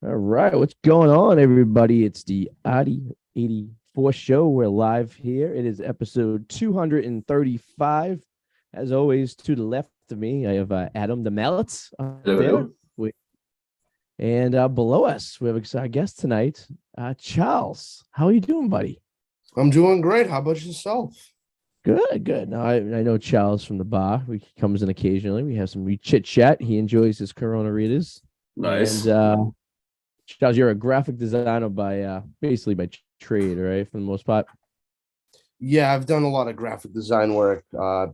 All right, what's going on, everybody? It's the Arty 84 show. We're live here. It is episode 235. As always, to the left of me, I have Adam the Mallets up Hello, there. hello. And below us, we have our guest tonight, Charles. How are you doing, buddy? I'm doing great. How about yourself? Good, good. Now, I know Charles from the bar. He comes in occasionally. We have some chit chat. He enjoys his Corona readers. And Nice. Charles, you're a graphic designer by basically by trade, right? For the most part. Yeah, I've done a lot of graphic design work. I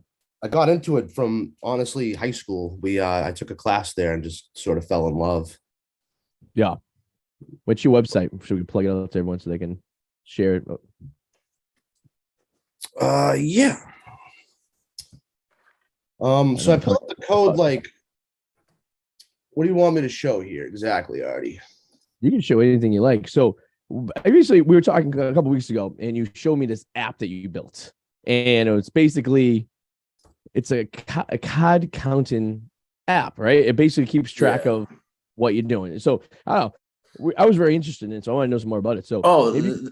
got into it from honestly high school. I took a class there and just sort of fell in love. Yeah. What's your website? Should we plug it out to everyone so they can share it? Yeah. So I put up the code like, what do you want me to show here exactly, Artie? You can show anything you like. So obviously we were talking a couple weeks ago and you showed me this app that you built. And it's basically it's a card counting app, right? It basically keeps track of what you're doing. So I don't know. I was very interested in it, so I want to know some more about it. So maybe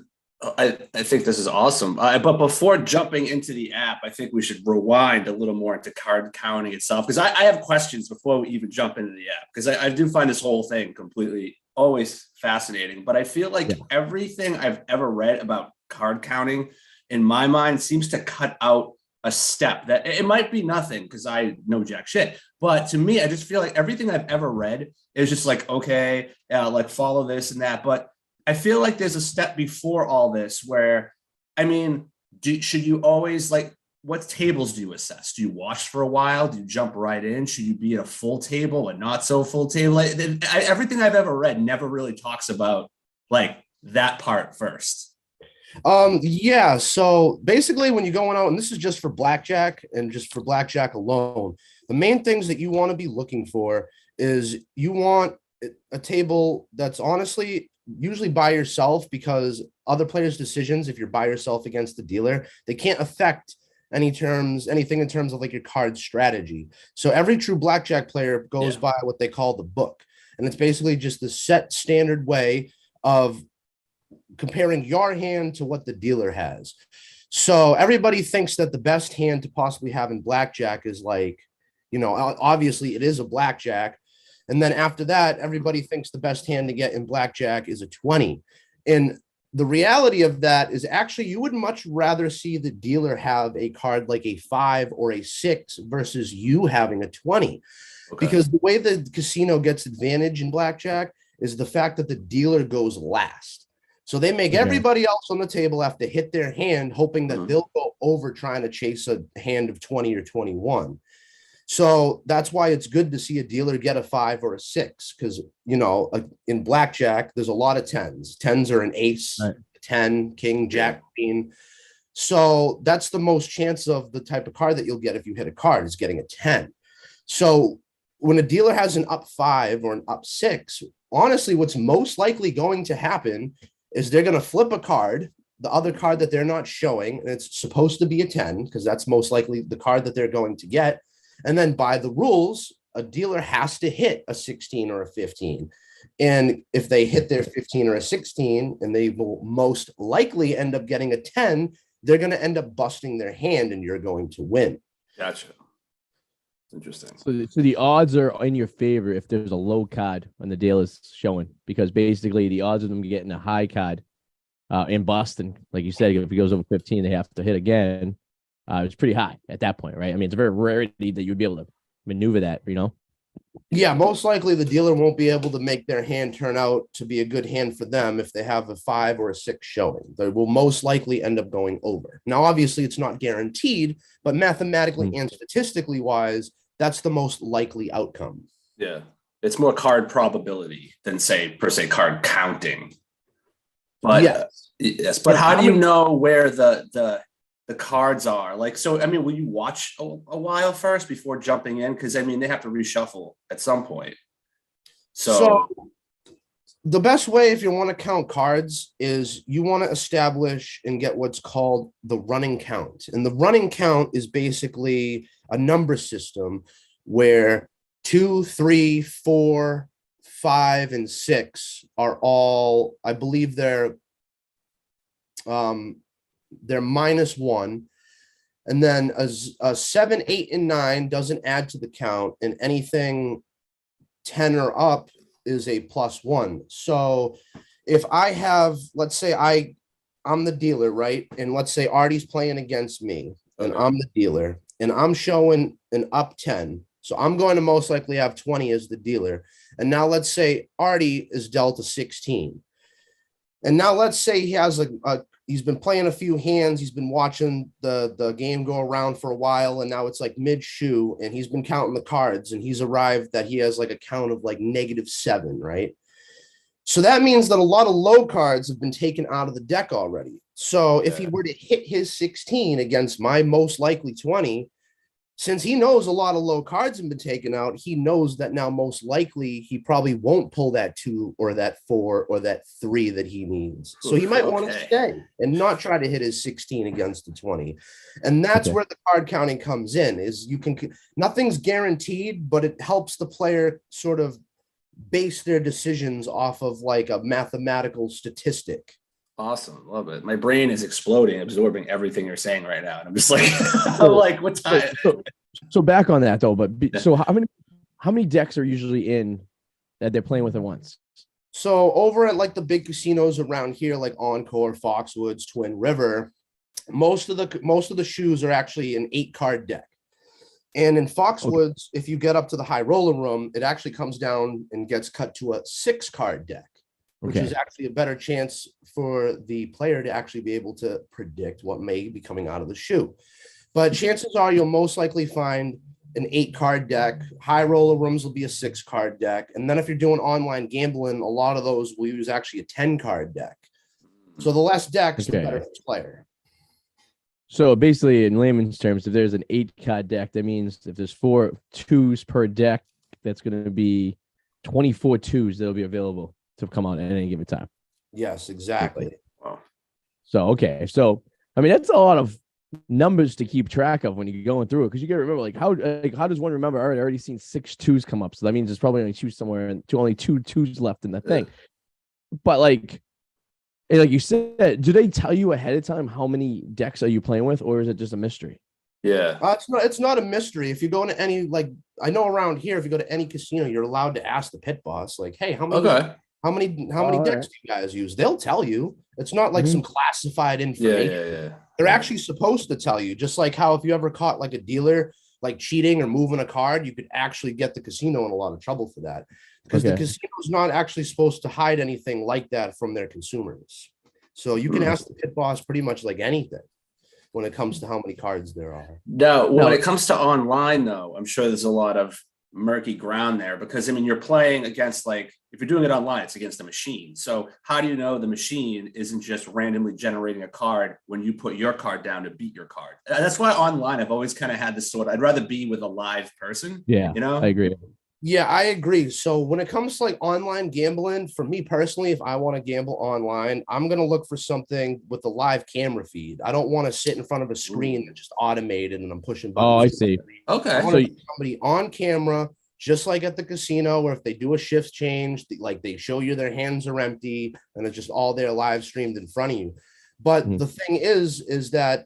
I think this is awesome. But before jumping into the app, I think we should rewind a little more into card counting itself, because I have questions before we even jump into the app, because I do find this whole thing completely always fascinating. But I feel like everything I've ever read about card counting, in my mind, seems to cut out a step that it might be nothing because I know jack shit. But to me, I just feel like everything I've ever read is just like, okay, like follow this and that. But I feel like there's a step before all this where, I mean, should you always like, what tables do you assess? Do you watch for a while? Do you jump right in? Should you be at a full table, a not so full table? Everything I've ever read never really talks about like that part first. Yeah, so basically when you're going out, and this is just for blackjack and just for blackjack alone, the main things that you want to be looking for is you want a table that's honestly usually by yourself, because other players' decisions, if you're by yourself against the dealer, they can't affect anything in terms of like your card strategy. So every true blackjack player goes by what they call the book. And it's basically just the set standard way of comparing your hand to what the dealer has. So everybody thinks that the best hand to possibly have in blackjack is like, obviously it is a blackjack. And then after that, everybody thinks the best hand to get in blackjack is a 20. And the reality of that is actually you would much rather see the dealer have a card like a 5 or a 6 versus you having a 20. Okay. Because the way the casino gets advantage in blackjack is the fact that the dealer goes last. So they make everybody else on the table have to hit their hand, hoping that they'll go over trying to chase a hand of 20 or 21. So that's why it's good to see a dealer get a 5 or a 6, because, in blackjack, there's a lot of 10s. 10s are an ace, right. 10, king, jack, queen. So that's the most chance of the type of card that you'll get if you hit a card is getting a 10. So when a dealer has an up 5 or an up 6, honestly, what's most likely going to happen is they're going to flip a card, the other card that they're not showing, and it's supposed to be a 10, because that's most likely the card that they're going to get. And then by the rules, a dealer has to hit a 16 or a 15. And if they hit their 15 or a 16, and they will most likely end up getting a 10, they're going to end up busting their hand and you're going to win. Gotcha. Interesting. So the odds are in your favor if there's a low card when the deal is showing, because basically the odds of them getting a high card in Boston, like you said, if it goes over 15, they have to hit again. It's pretty high at that point, right? I mean, it's a very rarity that you'd be able to maneuver that, Yeah, most likely the dealer won't be able to make their hand turn out to be a good hand for them if they have a 5 or a 6 showing. They will most likely end up going over. Now, obviously, it's not guaranteed, but mathematically and statistically wise, that's the most likely outcome. Yeah, it's more card probability than per se card counting. But yes, but how do you know where the cards are? Like, so, I mean, will you watch a while first before jumping in? Because, I mean, they have to reshuffle at some point. So the best way, if you want to count cards, is you want to establish and get what's called the running count. And the running count is basically a number system where 2, 3, 4, 5, and 6 are all, I believe they're -1. And then a 7, 8, and 9 doesn't add to the count, and anything 10 or up is a +1. So if I have, let's say I'm the dealer, right? And let's say Arty's playing against me, and I'm the dealer, and I'm showing an up 10. So I'm going to most likely have 20 as the dealer. And now let's say Arty is dealt a 16. And now let's say he has he's been playing a few hands. He's been watching the game go around for a while. And now it's like mid-shoe, and he's been counting the cards, and he's arrived that he has like a count of like -7, right? So that means that a lot of low cards have been taken out of the deck already. So if he were to hit his 16 against my most likely 20, since he knows a lot of low cards have been taken out, he knows that now most likely he probably won't pull that 2 or that 4 or that 3 that he needs. So he might want to stay and not try to hit his 16 against the 20. And that's where the card counting comes in, is nothing's guaranteed, but it helps the player sort of base their decisions off of like a mathematical statistic. Awesome. Love it. My brain is exploding, absorbing everything you're saying right now. And I'm just like, I'm like, what time? So back on that though, so how many decks are usually in that they're playing with at once? So over at like the big casinos around here, like Encore, Foxwoods, Twin River, most of the shoes are actually an 8-card deck. And in Foxwoods, if you get up to the high roller room, it actually comes down and gets cut to a 6-card deck, which is actually a better chance for the player to actually be able to predict what may be coming out of the shoe. But chances are you'll most likely find an 8-card deck. High roller rooms will be a 6-card deck. And then if you're doing online gambling, a lot of those will use actually a 10-card deck. So the less decks, the better for the player. So basically, in layman's terms, if there's an 8-card deck, that means if there's 4 2s per deck, that's going to be 24 2s that'll be available to come out at any given time. Yes, exactly. Wow. So, okay. So, I mean, that's a lot of numbers to keep track of when you're going through it, because you got to remember, like, how does one remember? I already seen 6 2s come up. So that means there's probably only 2 somewhere and only 2 2s left in the thing. But like you said, do they tell you ahead of time how many decks are you playing with, or is it just a mystery? Yeah. It's not a mystery. If you go into any, like, I know around here, if you go to any casino, you're allowed to ask the pit boss, like, hey, how many decks do you guys use? They'll tell you. It's not like some classified information. Yeah. They're actually supposed to tell you, just like how if you ever caught like a dealer like cheating or moving a card, you could actually get the casino in a lot of trouble for that, because the casino's not actually supposed to hide anything like that from their consumers. So you can ask the pit boss pretty much like anything when it comes to how many cards there are. No, when it comes to online, though, I'm sure there's a lot of murky ground there, because I mean, you're playing against, like, if you're doing it online, it's against a machine. So how do you know the machine isn't just randomly generating a card when you put your card down to beat your card? That's why online, I've always kind of had this I'd rather be with a live person. Yeah, you know, I agree. Yeah, I agree. So when it comes to like online gambling, for me personally, if I want to gamble online, I'm going to look for something with a live camera feed. I don't want to sit in front of a screen that's just automated and I'm pushing buttons. Oh, I see. Okay. I want somebody on camera, just like at the casino, where if they do a shift change, like they show you their hands are empty and it's just all there live streamed in front of you. But the thing is that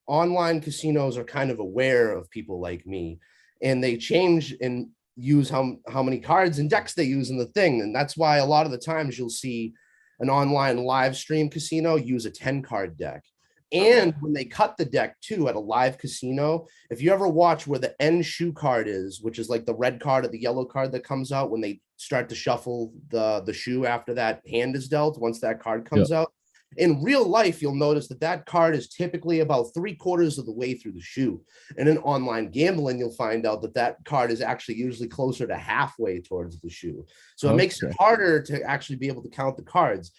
online casinos are kind of aware of people like me, and they change and use how many cards and decks they use in the thing. And that's why a lot of the times you'll see an online live stream casino use a 10-card deck. And when they cut the deck too at a live casino, if you ever watch where the end shoe card is, which is like the red card or the yellow card that comes out when they start to shuffle the shoe after that hand is dealt, once that card comes out, in real life, you'll notice that card is typically about 3/4 of the way through the shoe. And in online gambling, you'll find out that card is actually usually closer to halfway towards the shoe. So it makes it harder to actually be able to count the cards,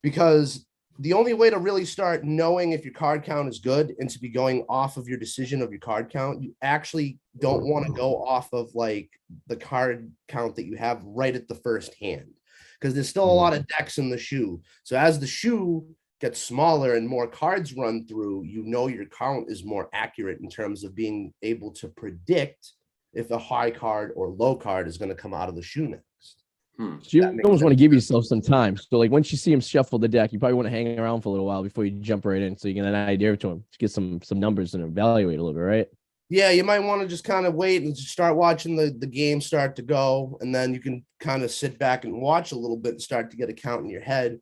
because the only way to really start knowing if your card count is good and to be going off of your decision of your card count, you actually don't want to go off of like the card count that you have right at the first hand, because there's still a lot of decks in the shoe. So as the shoe gets smaller and more cards run through, you know your count is more accurate in terms of being able to predict if a high card or low card is going to come out of the shoe next. So you almost want to give yourself some time. So like once you see him shuffle the deck, you probably want to hang around for a little while before you jump right in, so you get an idea to him, to get some numbers and evaluate a little bit, right? Yeah, you might want to just kind of wait and start watching the game start to go, and then you can kind of sit back and watch a little bit and start to get a count in your head.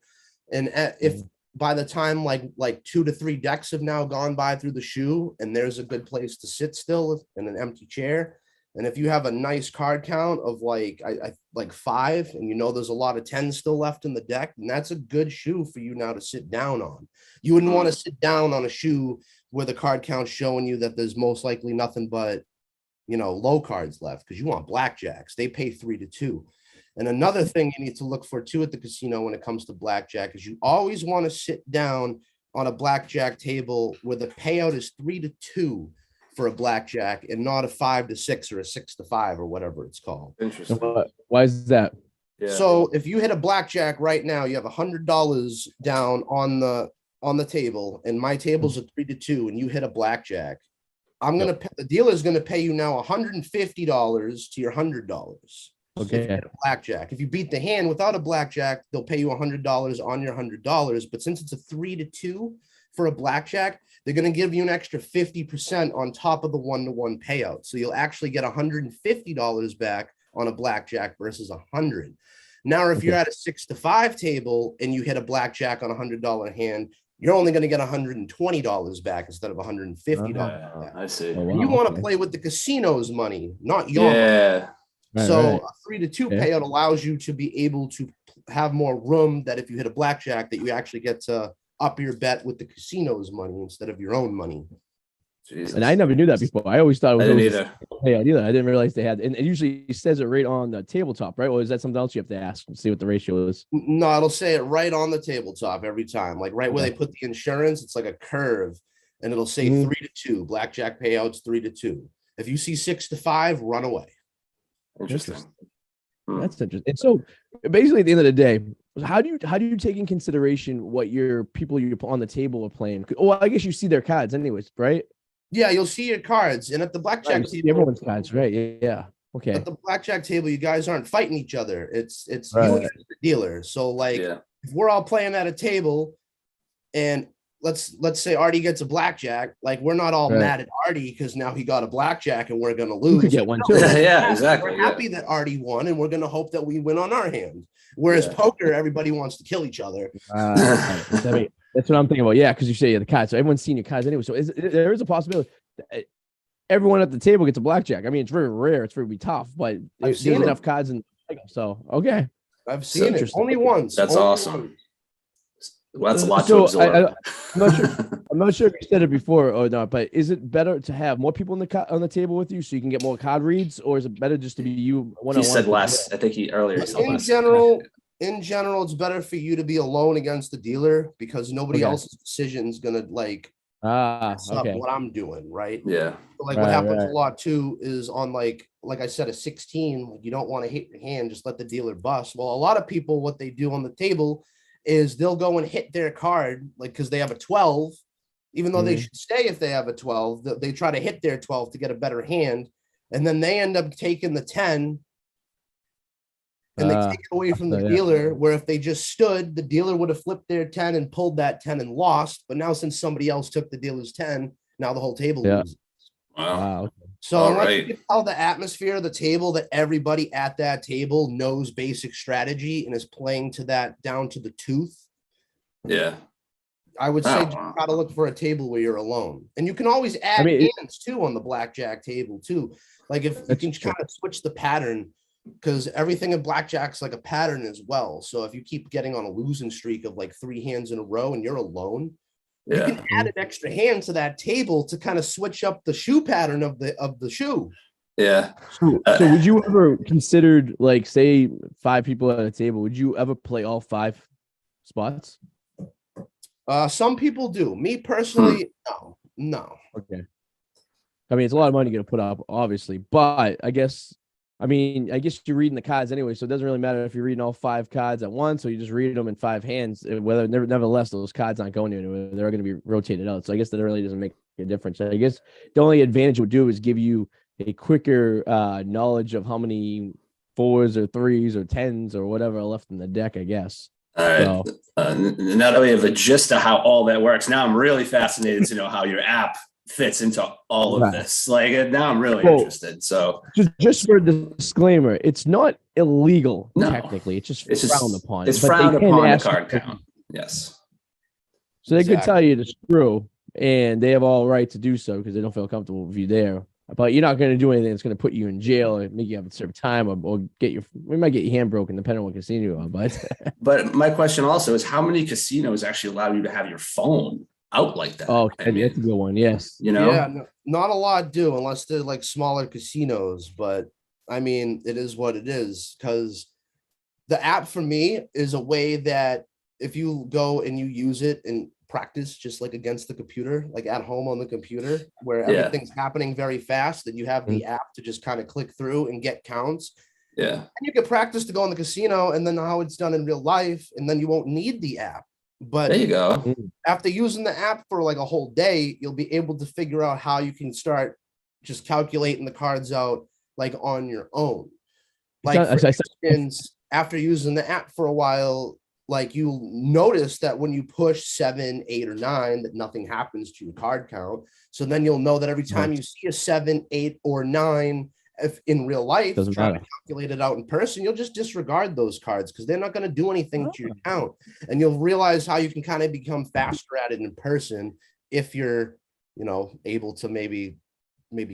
And if by the time like 2 to 3 decks have now gone by through the shoe, and there's a good place to sit still in an empty chair, and if you have a nice card count of like like 5, and you know there's a lot of 10s still left in the deck, and that's a good shoe for you now to sit down on. You wouldn't want to sit down on a shoe where the card count's showing you that there's most likely nothing but, you know, low cards left, because you want blackjacks. They pay 3 to 2. And another thing you need to look for too at the casino when it comes to blackjack is you always want to sit down on a blackjack table where the payout is 3 to 2 for a blackjack, and not a 5 to 6 or a 6 to 5 or whatever it's called. Interesting. Why is that? Yeah. So if you hit a blackjack right now, you have $100 down on the table, and my table's a 3 to 2, and you hit a blackjack, the dealer's gonna pay you now $150 to your $100. Okay. If you hit a blackjack. If you beat the hand without a blackjack, they'll pay you $100 on your $100. But since it's a 3 to 2 for a blackjack, they're gonna give you an extra 50% on top of the 1-to-1 payout. So you'll actually get $150 back on a blackjack versus $100. Now, if you're at a 6 to 5 table and you hit a blackjack on a $100 hand, you're only going to get $120 back instead of $150 back. I see. Oh, wow. And you want to play with the casino's money, not your money. Yeah. So a 3 to 2 payout allows you to be able to have more room, that if you hit a blackjack, that you actually get to up your bet with the casino's money instead of your own money. Jesus. And I never knew that before. I always thought it was I didn't always either. payout either. I didn't realize they had, and it usually says it right on the tabletop, right? Or is that something else you have to ask and see what the ratio is? No, it'll say it right on the tabletop every time, like right where they put the insurance. It's like a curve, and it'll say 3 to 2. Blackjack payouts 3 to 2. If you see 6 to 5, run away. Interesting. That's interesting. And so basically at the end of the day, how do you take in consideration what your people you on the table are playing? Well, I guess you see their cards anyways, right? Yeah, you'll see your cards, and at the blackjack Right, table, everyone's cards, right? Yeah. Okay. at the blackjack table, you guys aren't fighting each other. It's Right. you against the dealer. So like, Yeah. if we're all playing at a table, and let's say Arty gets a blackjack, like we're not all Right. mad at Arty because now he got a blackjack and we're gonna You lose. could get one No, too. Yeah, exactly. We're happy that Arty won, and we're gonna hope that we win on our hand. Whereas Yeah. poker, everybody wants to kill each other. That's what I'm thinking about. Yeah, because you say the cards, so everyone's seen your cards anyway. So there is a possibility that everyone at the table gets a blackjack. I mean, it's very rare. It's very tough, but there's seen it. enough cards and so okay. I've seen it interesting. only once. That's Only awesome. once. Well, that's a lot to So absorb. I'm not sure if you said it before or not, but is it better to have more people on the table with you so you can get more card reads, or is it better just to be you one? He said less. I think he earlier said In less. general, it's better for you to be alone against the dealer, because nobody Okay. else's decision is gonna like mess up Okay. what I'm doing, right? Yeah. Like Right, what happens right. a lot too is on like I said, a 16, you don't want to hit your hand, just let the dealer bust. Well, a lot of people, what they do on the table is they'll go and hit their card, like because they have a 12, even though they should stay if they have a 12, they try to hit their 12 to get a better hand, and then they end up taking the 10, and they take it away from the yeah. dealer, where if they just stood, the dealer would have flipped their 10 and pulled that 10 and lost. But now, since somebody else took the dealer's 10, now the whole table loses. Wow. Wow. So All unless right. you can tell the atmosphere of the table that everybody at that table knows basic strategy and is playing to that down to the tooth, Yeah. I would say Oh, just wow. try to look for a table where you're alone. And you can always add hands too on the blackjack table too. Like if you That's can true. kind of switch the pattern, because everything in blackjack's like a pattern as well. So if you keep getting on a losing streak of like 3 hands in a row and you're alone, you Yeah. can add an extra hand to that table to kind of switch up the shoe pattern of the shoe. Yeah. So would you ever considered, like, say 5 people at a table, would you ever play all 5 spots? Some people do. Me personally, no. Okay. I mean, it's a lot of money to put up, obviously, but I guess you're reading the cards anyway, so it doesn't really matter if you're reading all 5 cards at once or you just read them in 5 hands. Nevertheless, those cards aren't going anywhere; they're going to be rotated out. So I guess that really doesn't make a difference. I guess the only advantage it would do is give you a quicker knowledge of how many fours or threes or tens or whatever are left in the deck, I guess. All right. So, Now that we have a gist of how all that works, now I'm really fascinated to know how your app fits into all of this. Like now I'm really interested. So just for the disclaimer, it's not illegal No. technically. It's just it's frowned just upon. it's But they frowned can upon the ask card you- count. Yes. So they could Exactly. tell you to screw, and they have all right to do so because they don't feel comfortable with you there. But you're not going to do anything that's going to put you in jail and make you have to serve time, or we might get your hand broken depending on what casino you are. But But my question also is how many casinos actually allow you to have your phone out like that? okay, that's a good one. Yes. You know, Yeah, not a lot do unless they're like smaller casinos, but I mean, it is what it is because the app for me is a way that if you go and you use it and practice just like against the computer, like at home on the computer, where Yeah. everything's happening very fast, and you have the app to just kind of click through and get counts. yeah, And you can practice to go in the casino and then how it's done in real life, and then you won't need the app. But there you go. after using the app for like a whole day, you'll be able to figure out how you can start just calculating the cards out like on your own. Like for instance, after using the app for a while, like you'll notice that when you push 7, 8, or 9, that nothing happens to your card count. So then you'll know that every time you see a 7, 8, or 9, if in real life, Doesn't trying matter. to calculate it out in person, you'll just disregard those cards because they're not going to do anything to your count. And you'll realize how you can kind of become faster at it in person if you're, able to maybe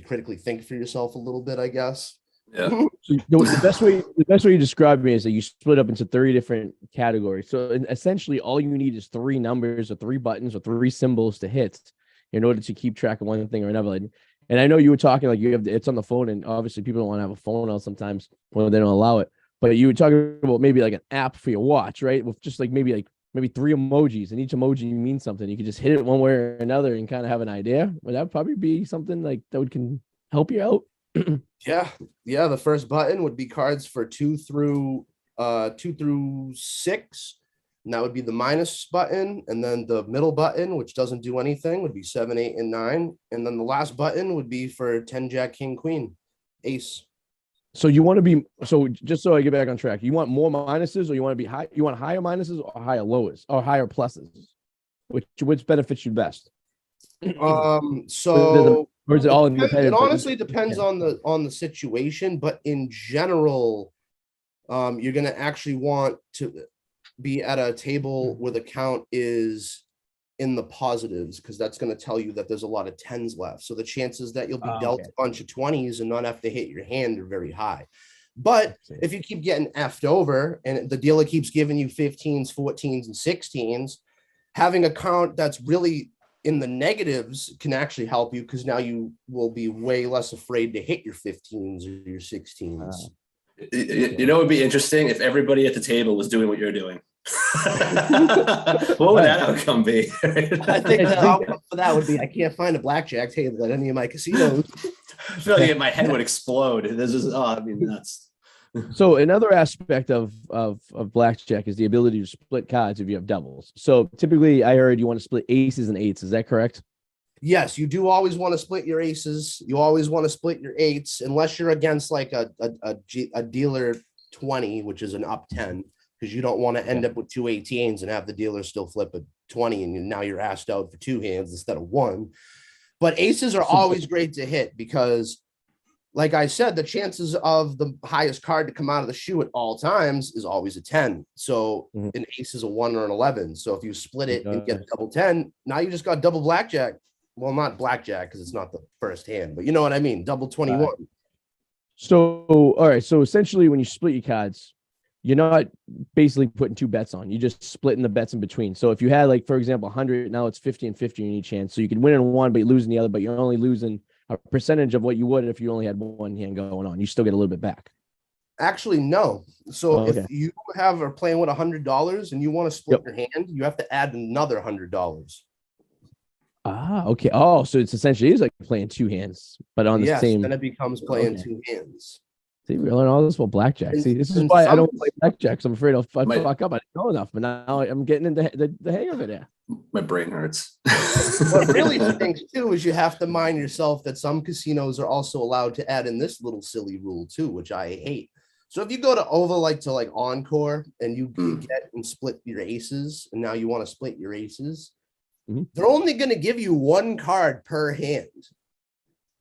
critically think for yourself a little bit, I guess. Yeah. So the best way you describe me is that you split up into 3 different categories. So essentially, all you need is 3 numbers or 3 buttons or 3 symbols to hit in order to keep track of one thing or another. And I know you were talking like it's on the phone, and obviously people don't want to have a phone out sometimes when they don't allow it. But you were talking about maybe like an app for your watch, right? With just like maybe 3 emojis, and each emoji means something. You could just hit it one way or another and kind of have an idea. But that would probably be something like that can help you out. Yeah. The first button would be cards for 2 through 6. And that would be the minus button. And then the middle button, which doesn't do anything, would be 7, 8, and 9. And then the last button would be for 10, Jack, King, Queen, Ace. So you want to be just so I get back on track, you want more minuses, or you want to be high? You want higher minuses or higher lowers or higher pluses? Which benefits you best? So Or is it all it independent? honestly depends on the situation, but in general, you're gonna actually want to be at a table where the count is in the positives, because that's going to tell you that there's a lot of 10s left. So the chances that you'll be dealt a bunch of 20s and not have to hit your hand are very high. But if you keep getting effed over and the dealer keeps giving you 15s, 14s, and 16s, having a count that's really in the negatives can actually help you, because now you will be way less afraid to hit your 15s or your 16s. You know, it would be interesting if everybody at the table was doing what you're doing. What would that outcome be? I think the outcome for that would be I can't find a blackjack table at any of my casinos. I feel like my head would explode. This is nuts. So another aspect of blackjack is the ability to split cards if you have doubles. So typically, I heard you want to split aces and 8s. Is that correct? Yes, you do always want to split your aces. You always want to split your 8s, unless you're against like a dealer 20, which is an up 10, because you don't want to end up with 2 18s and have the dealer still flip a 20, and now you're asked out for 2 hands instead of 1. But aces are always great to hit because, like I said, the chances of the highest card to come out of the shoe at all times is always a 10. So an ace is a 1 or an 11. So if you split it and get double 10, now you just got double blackjack. Well, not blackjack because it's not the first hand, but you know what I mean? Double 21. So, all right. So essentially, when you split your cards, you're not basically putting 2 bets on. You're just splitting the bets in between. So if you had, like, for example, 100, now it's 50 and 50 in each hand. So you could win in one, but you lose in the other, but you're only losing a percentage of what you would if you only had one hand going on. You still get a little bit back. Actually, no. So if you are playing with $100 and you want to split your hand, you have to add another $100. Ah, okay. Oh, so it's essentially like playing 2 hands, but on the same. Then it becomes playing 2 hands. See, we learn all this about blackjack. See, this is why I don't play blackjack. Because I'm afraid I'll fuck up. I don't know enough, but now I'm getting into the hang of it. Yeah. My brain hurts. What really stinks too is you have to mind yourself that some casinos are also allowed to add in this little silly rule too, which I hate. So if you go to like Encore and you Mm. get and split your aces, and now you want to split your aces, Mhm. they're only going to give you one card per hand.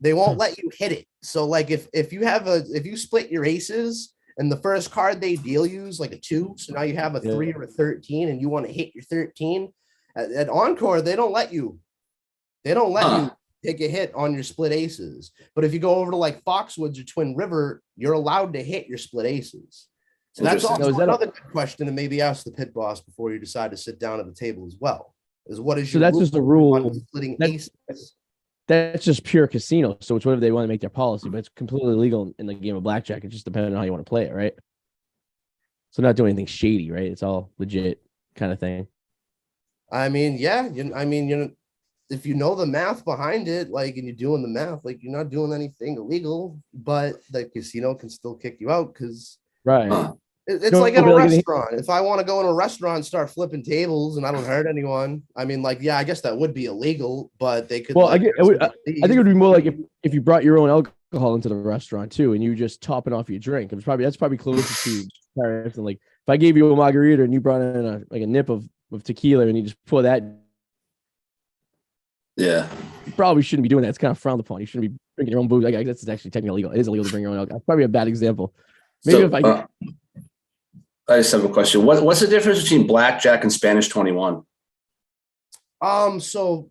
They won't let you hit it. So like if you split your aces and the first card they deal you is like a 2, so now you have a 3 or a 13, and you want to hit your 13 at Encore, they don't let you. They don't let you take a hit on your split aces. But if you go over to like Foxwoods or Twin River, you're allowed to hit your split aces. So that's also another good question to maybe ask the pit boss before you decide to sit down at the table as well. Is what is So your that's just a rule on splitting aces? That's just pure casino. So it's whatever they want to make their policy, but it's completely legal in the game of blackjack. It just depends on how you want to play it, right? So not doing anything shady, right? It's all legit kind of thing. I mean, yeah. If you know the math behind it, like, and you're doing the math, like, you're not doing anything illegal, but the casino can still kick you out because Right. it's like in a restaurant. If I want to go in a restaurant and start flipping tables and I don't hurt anyone, I mean, like, yeah, I guess that would be illegal, but they could. Well, like, I think it would be more like if you brought your own alcohol into the restaurant too, and you just topping off your drink. That's probably closer to Paris than like if I gave you a margarita and you brought in a nip of tequila and you just pour that. Yeah. You probably shouldn't be doing that. It's kind of frowned upon. You shouldn't be drinking your own booze. That's actually technically illegal. It is illegal to bring your own alcohol. That's probably a bad example. Maybe if I just have a question. What's the difference between blackjack and Spanish 21? So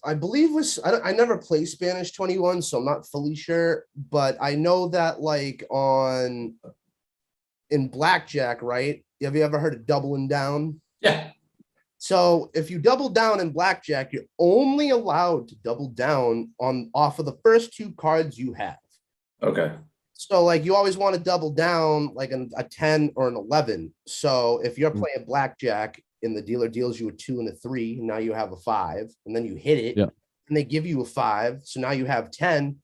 I believe I never play Spanish 21, so I'm not fully sure, but I know that like in blackjack, right? Have you ever heard of doubling down? Yeah. So if you double down in blackjack, you're only allowed to double down off of the first 2 cards you have. Okay. So like you always want to double down like a 10 or an 11. So if you're playing blackjack and the dealer deals you a 2 and a 3, now you have a 5, and then you hit it, and they give you a 5. So now you have 10.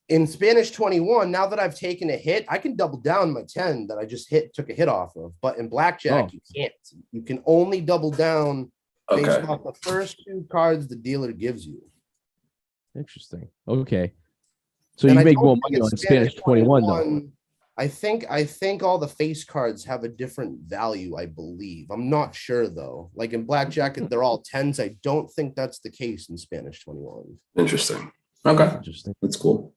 In Spanish 21, now that I've taken a hit, I can double down my 10 that I just took a hit off of. But in blackjack, you can't. You can only double down based off the first 2 cards the dealer gives you. Interesting. Okay. So you make more money on Spanish 21 though. I think all the face cards have a different value, I believe. I'm not sure though. Like in blackjack, they're all 10s. I don't think that's the case in Spanish 21. Interesting. Okay. Interesting. That's cool.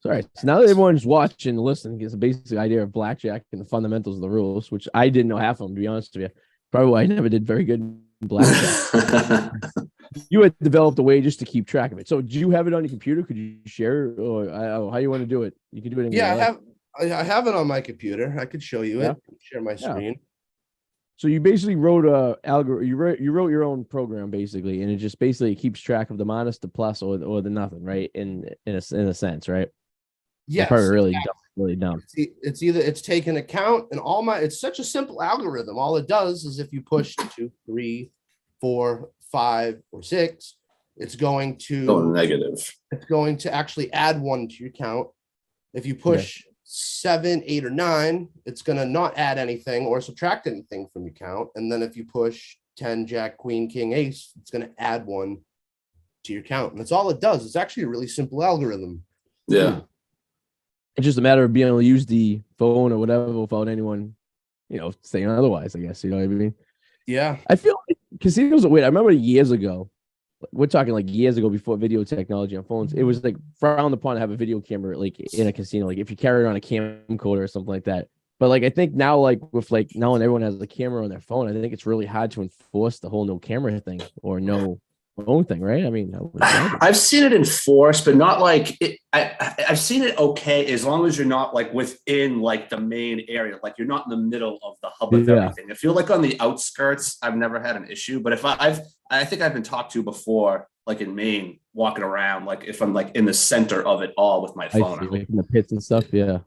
All right. So now that everyone's watching and listening, gets a basic idea of blackjack and the fundamentals of the rules, which I didn't know half of them, to be honest with you. Probably why I never did very good in blackjack. You had developed a way just to keep track of it. So do you have it on your computer? Could you share it, or how you want to do it? You can do it. I have it on my computer. I could show you it. Share my screen. So you basically wrote a algorithm. You wrote your own program basically, and it just basically keeps track of the minus, the plus, or the nothing, right? In a sense, right? Yes. Probably really dumb. It's taken account and it's such a simple algorithm. All it does is if you push 2, 3, 4, 5, or 6, it's going to go negative. It's going to actually add 1 to your count. If you push 7, 8, or 9, it's going to not add anything or subtract anything from your count. And then if you push 10, Jack, Queen, King, Ace, it's going to add 1 to your count. And that's all it does. It's actually a really simple algorithm. Yeah. It's just a matter of being able to use the phone or whatever without anyone, saying otherwise, I guess. You know what I mean? Yeah. I feel like casinos are weird. I remember years ago, we're talking like years ago before video technology on phones, it was like frowned upon to have a video camera like in a casino, like if you carry it on a camcorder or something like that. But like I think now, like with like now when everyone has a camera on their phone, I think it's really hard to enforce the whole no camera thing or no phone thing, right? I mean, I've seen it enforced, but not like it. I've seen it okay as long as you're not like within like the main area, like you're not in the middle of the hub of everything. If you're like on the outskirts, I've never had an issue. But if I think I've been talked to before, like in Maine, walking around, like if I'm like in the center of it all with my phone, like in the pits and stuff. Yeah,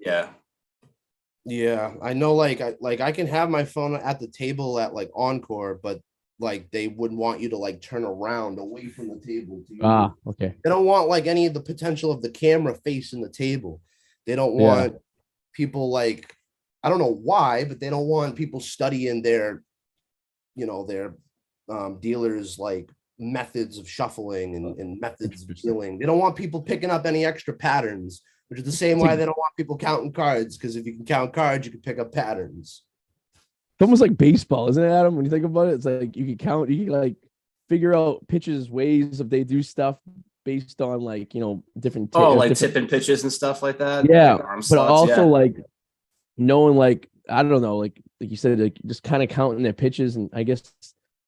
I know. Like I can have my phone at the table at like Encore, but like they wouldn't want you to like turn around away from the table. Okay. They don't want like any of the potential of the camera facing the table. They don't want people like, I don't know why, but they don't want people studying their dealers like methods of shuffling and methods of dealing. They don't want people picking up any extra patterns, which is the same why they don't want people counting cards, because if you can count cards, you can pick up patterns. It's almost like baseball, isn't it, Adam? When you think about it, it's like you can count, you can like figure out pitches, ways of they do stuff based on like, different. Like different, tipping pitches and stuff like that. yeah, Like arm but slots, also like knowing, like, I don't know, like you said, like just kind of counting their pitches, and I guess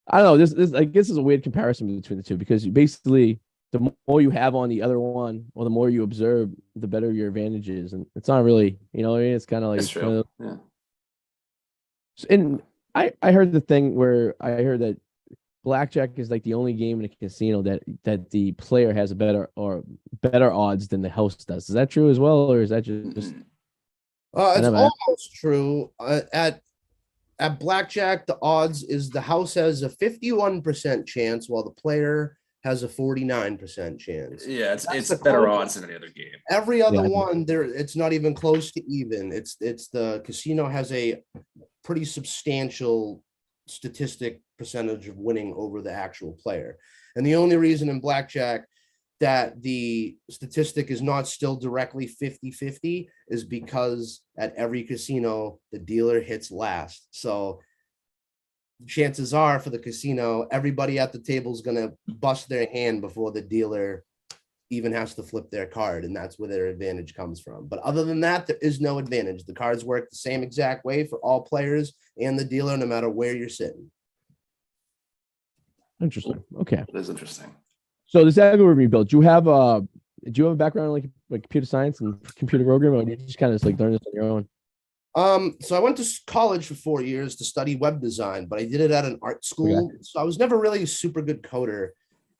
I don't know. This I guess is a weird comparison between the two, because you basically, the more you have on the other one, or the more you observe, the better your advantage is, and it's not really, what I mean? It's kind of like That's true. Yeah. And I heard the thing where I heard that blackjack is like the only game in a casino that the player has a better odds than the house does. Is that true as well, or is that just? It's almost true. At blackjack, the odds is the house has a 51% chance, while the player has a 49% chance. Yeah, it's better odds than any other game. Every other one, it's not even close to even. It's the casino has a pretty substantial statistic percentage of winning over the actual player. And the only reason in blackjack that the statistic is not still directly 50-50 is because at every casino, the dealer hits last. So chances are for the casino, everybody at the table is going to bust their hand before the dealer even has to flip their card. And that's where their advantage comes from. But other than that, there is no advantage. The cards work the same exact way for all players and the dealer, no matter where you're sitting. Interesting. Okay. That is interesting. So this algorithm you built, do you have a background in like computer science and computer programming, or did you just kind of like learn this on your own? So I went to college for 4 years to study web design, but I did it at an art school. Okay. So I was never really a super good coder,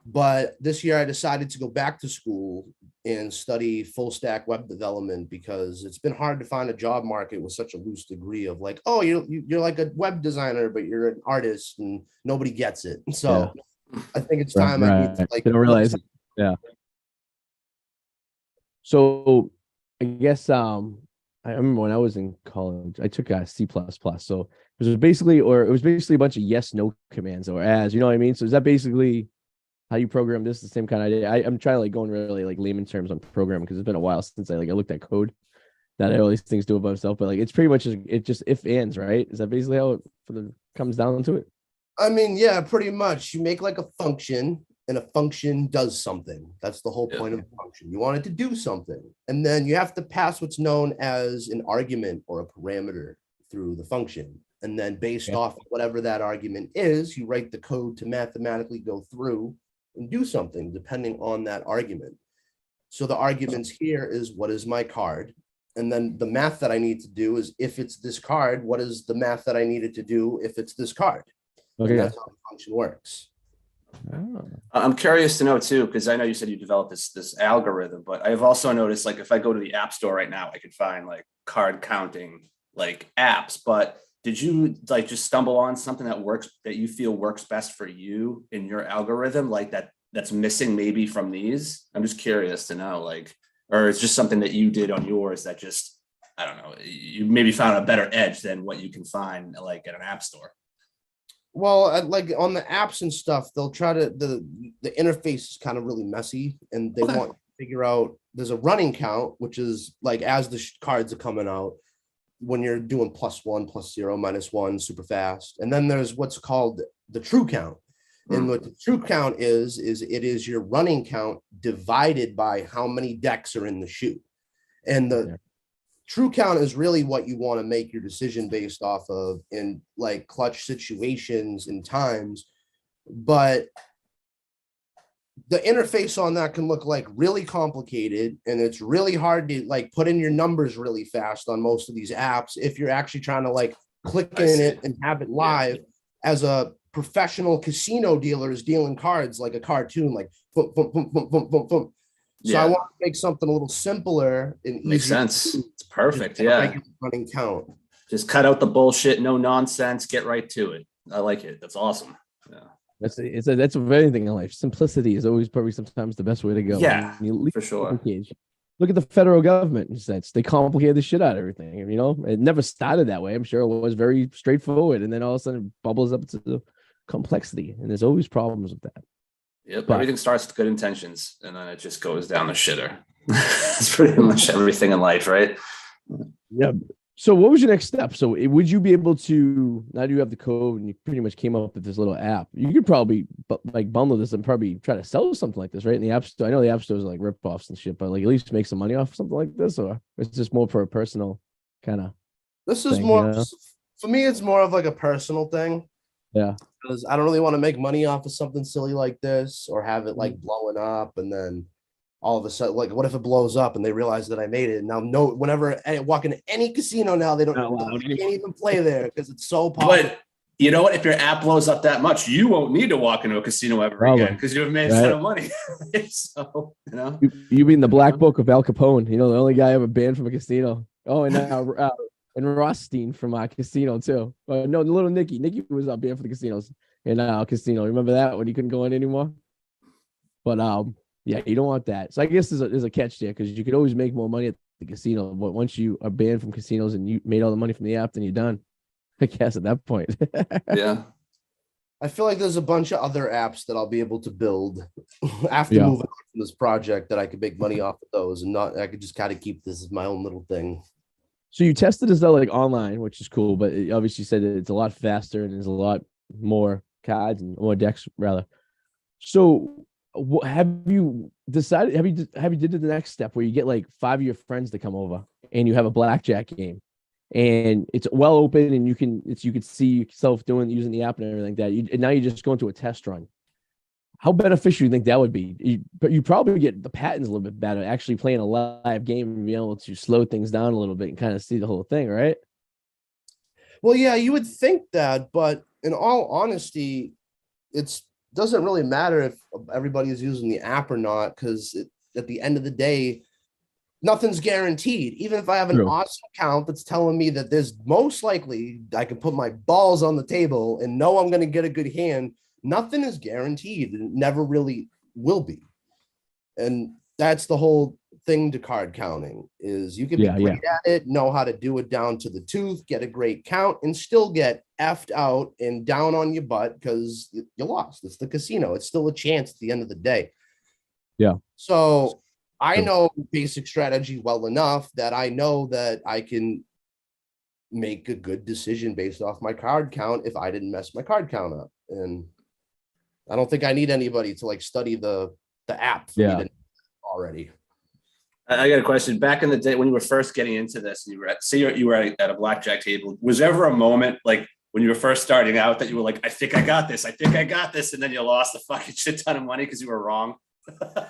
but this year I decided to go back to school and study full stack web development, because it's been hard to find a job market with such a loose degree of like, oh, you're like a web designer, but you're an artist, and nobody gets it. So I think it's time I need to, like, they don't realize it. Yeah. So I guess I remember when I was in college, I took a C++. So it was basically a bunch of yes, no commands, or as, you know what I mean? So is that basically how you program this? The same kind of idea? I'm trying to like going really like layman terms on programming, because it's been a while since I looked at code that all these things do about itself, but like it's pretty much just if ands, right? Is that basically how it comes down to it? I mean, yeah, pretty much. You make like a function, and a function does something. That's the whole point of a function. You want it to do something. And then you have to pass what's known as an argument or a parameter through the function. And then based off of whatever that argument is, you write the code to mathematically go through and do something depending on that argument. So the arguments here is, what is my card? And then the math that I need to do is, if it's this card, what is the math that I needed to do if it's this card? Okay. And that's how the function works. Oh. I'm curious to know too, because I know you said you developed this algorithm, but I've also noticed, like, if I go to the app store right now, I could find like card counting like apps. But did you like just stumble on something that you feel works best for you in your algorithm, like that's missing maybe from these? I'm just curious to know, like, or it's just something that you did on yours that just, I don't know, you maybe found a better edge than what you can find like at an app store. Well, like on the apps and stuff, they'll try to, the interface is kind of really messy, and they want to figure out, there's a running count, which is like as the cards are coming out, when you're doing +1, +0, -1 super fast. And then there's what's called the true count. And what the true count is it is your running count divided by how many decks are in the shoe. And the true count is really what you want to make your decision based off of in like clutch situations and times. But the interface on that can look like really complicated, and it's really hard to like put in your numbers really fast on most of these apps if you're actually trying to like click in it and have it live. As a professional casino dealer is dealing cards like a cartoon, like boom, boom, boom, boom, boom, boom, boom. So I want to make something a little simpler and easier. Makes sense. It's perfect. Yeah. Running count. Just cut out the bullshit, no nonsense, get right to it. I like it. That's awesome. Yeah. That's a very thing in life. Simplicity is always probably sometimes the best way to go. Yeah, for sure. Look at the federal government. In a sense, they complicated the shit out of everything. You know, it never started that way. I'm sure it was very straightforward, and then all of a sudden it bubbles up to the complexity, and there's always problems with that. Yep. But Everything starts with good intentions and then it just goes down the shitter. It's pretty much everything in life, right? yeah. So what was your next step? So would you be able to, now you have the code and you pretty much came up with this little app, you could probably like bundle this and probably try to sell something like this, right? In the app store. I know the app stores are like rip-offs and shit, but like at least make some money off something like this, or it's just more for a personal kind of This is thing, more, you know? for me, it's more of like a personal thing. Yeah. Because I don't really want to make money off of something silly like this or have it like blowing up and then all of a sudden, like, what if it blows up and they realize that I made it? And now, no, whenever I walk into any casino now, they don't, Not allowed they can't even play there because it's so popular. But you know what? If your app blows up that much, you won't need to walk into a casino ever Probably. again because you have made a ton of money. So, you know, You mean the black book of Al Capone, you know, the only guy ever banned from a casino. Oh, and and Rothstein from a casino too. No, little Nicky was banned from the casinos in casino. Remember that when he couldn't go in anymore? But yeah, you don't want that. So I guess there's a catch there because you could always make more money at the casino. But once you are banned from casinos and you made all the money from the app, then you're done. I guess at that point. yeah. I feel like there's a bunch of other apps that I'll be able to build after Yeah. moving on from this project that I could make money off of those and not, I could just kind of keep this as my own little thing. So you tested this out like online, which is cool, but it obviously said that it's a lot faster and there's a lot more cards and more decks rather. So have you decided, have you did the next step where you get like 5 of your friends to come over and you have a blackjack game and it's well open and you could see yourself using the app and everything like that. And now you're just going to a test run. How beneficial do you think that would be? But you probably get the patterns a little bit better, actually playing a live game and being able to slow things down a little bit and kind of see the whole thing, right? Well, yeah, you would think that, but in all honesty, it doesn't really matter if everybody is using the app or not, because at the end of the day, nothing's guaranteed. Even if I have an awesome account that's telling me that there's most likely I can put my balls on the table and know I'm going to get a good hand, nothing is guaranteed. It never really will be. And that's the whole thing to card counting is you can be great at it, know how to do it down to the tooth, get a great count, and still get effed out and down on your butt because you lost. It's the casino. It's still a chance at the end of the day. Yeah. So I know basic strategy well enough that I know that I can make a good decision based off my card count if I didn't mess my card count up. And I don't think I need anybody to like study the app for me to already. I got a question. Back in the day when you were first getting into this and you were at a blackjack table, was there ever a moment like when you were first starting out that you were like, I think I got this, and then you lost a fucking shit ton of money because you were wrong?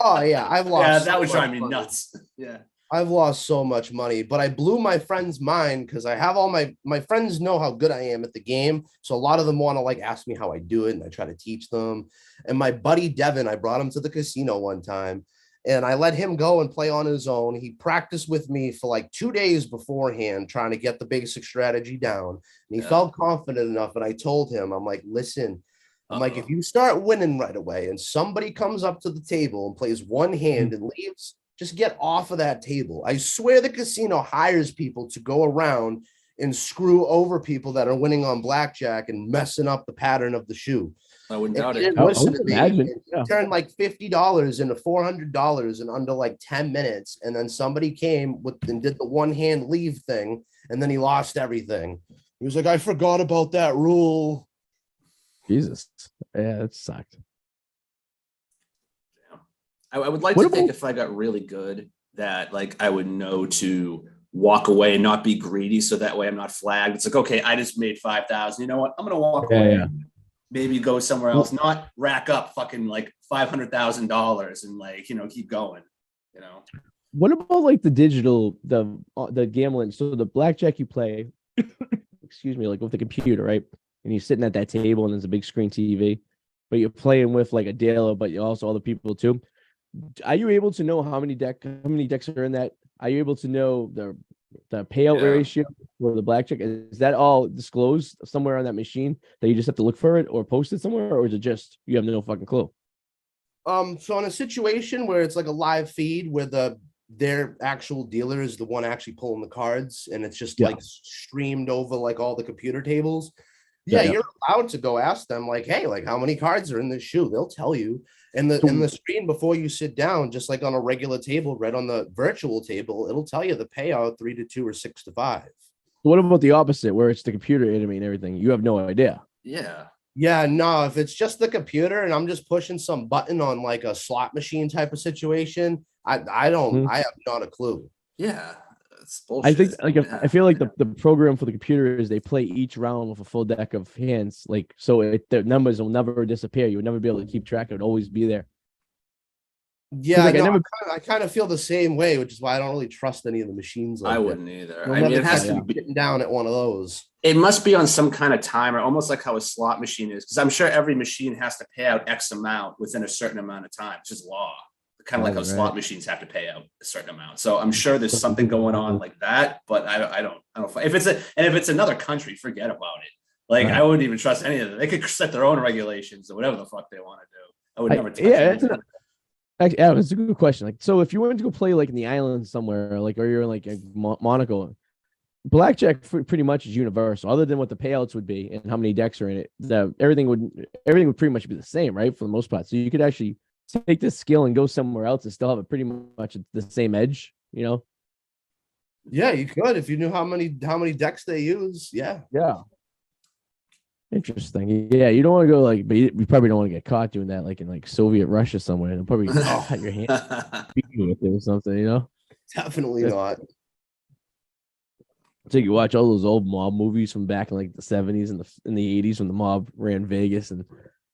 Oh yeah, I've lost. Yeah, that would drive me nuts. Yeah. I've lost so much money, but I blew my friend's mind because I have all my friends know how good I am at the game. So a lot of them want to like ask me how I do it, and I try to teach them. And my buddy Devin, I brought him to the casino one time and I let him go and play on his own. He practiced with me for like 2 days beforehand, trying to get the basic strategy down. And he felt confident enough. And I told him, I'm like, listen, I'm like, if you start winning right away and somebody comes up to the table and plays one hand and leaves, just get off of that table. I swear the casino hires people to go around and screw over people that are winning on blackjack and messing up the pattern of the shoe. I wouldn't doubt it. Listen to me. Turned like $50 into $400 in under like 10 minutes. And then somebody came and did the one hand leave thing. And then he lost everything. He was like, I forgot about that rule. Jesus. Yeah, that sucked. I would like to think if I got really good that like I would know to walk away and not be greedy. So that way I'm not flagged. It's like, okay, I just made 5,000. You know what? I'm going to walk away. Yeah. Maybe go somewhere else, not rack up fucking like $500,000 and like, you know, keep going, you know. What about like the digital, the gambling? So the blackjack you play, excuse me, like with the computer, right? And you're sitting at that table and there's a big screen TV, but you're playing with like a dealer, but you also other people too. Are you able to know how many decks are in that? Are you able to know the payout ratio for the blackjack? Is that all disclosed somewhere on that machine that you just have to look for it or post it somewhere, or is it just you have no fucking clue? So in a situation where it's like a live feed where their actual dealer is the one actually pulling the cards and it's just like streamed over like all the computer tables, Yeah, Yeah. you're allowed to go ask them like, hey, like how many cards are in this shoe? They'll tell you. And the screen before you sit down, just like on a regular table, right on the virtual table, it'll tell you the payout 3-2 or 6-5. What about the opposite, where it's the computer animating everything? You have no idea. Yeah. Yeah, no, if it's just the computer and I'm just pushing some button on like a slot machine type of situation, I don't, I have not a clue. Yeah. It's bullshit. I think I feel like the program for the computer is they play each round with a full deck of hands, like so the numbers will never disappear. You would never be able to keep track. It would always be there. Yeah, Like, no, I kind of feel the same way, which is why I don't really trust any of the machines. Like I that. wouldn't either. You'll I mean, never it has catch to me be. sitting down at one of those. It must be on some kind of timer, almost like how a slot machine is, because I'm sure every machine has to pay out X amount within a certain amount of time. It's just law, kind of like how slot machines have to pay out a certain amount. So I'm sure there's something going on like that, but I don't. If it's another country, forget about it. Like I wouldn't even trust any of them. They could set their own regulations or whatever the fuck they want to do. I would never touch anything. Actually, yeah, it's a good question. Like, so if you wanted to go play like in the islands somewhere, like, or you're in like Monaco, blackjack pretty much is universal. Other than what the payouts would be and how many decks are in it, everything would pretty much be the same, right, for the most part. So you could actually take this skill and go somewhere else and still have it pretty much the same edge, you know? Yeah, you could if you knew how many decks they use. Yeah. Yeah. Interesting. Yeah, you don't want to go like, but you probably don't want to get caught doing that, like in like Soviet Russia somewhere. They'll probably cut your hand with it or something, you know? Definitely not. So you watch all those old mob movies from back in like the 70s and the 80s when the mob ran Vegas, and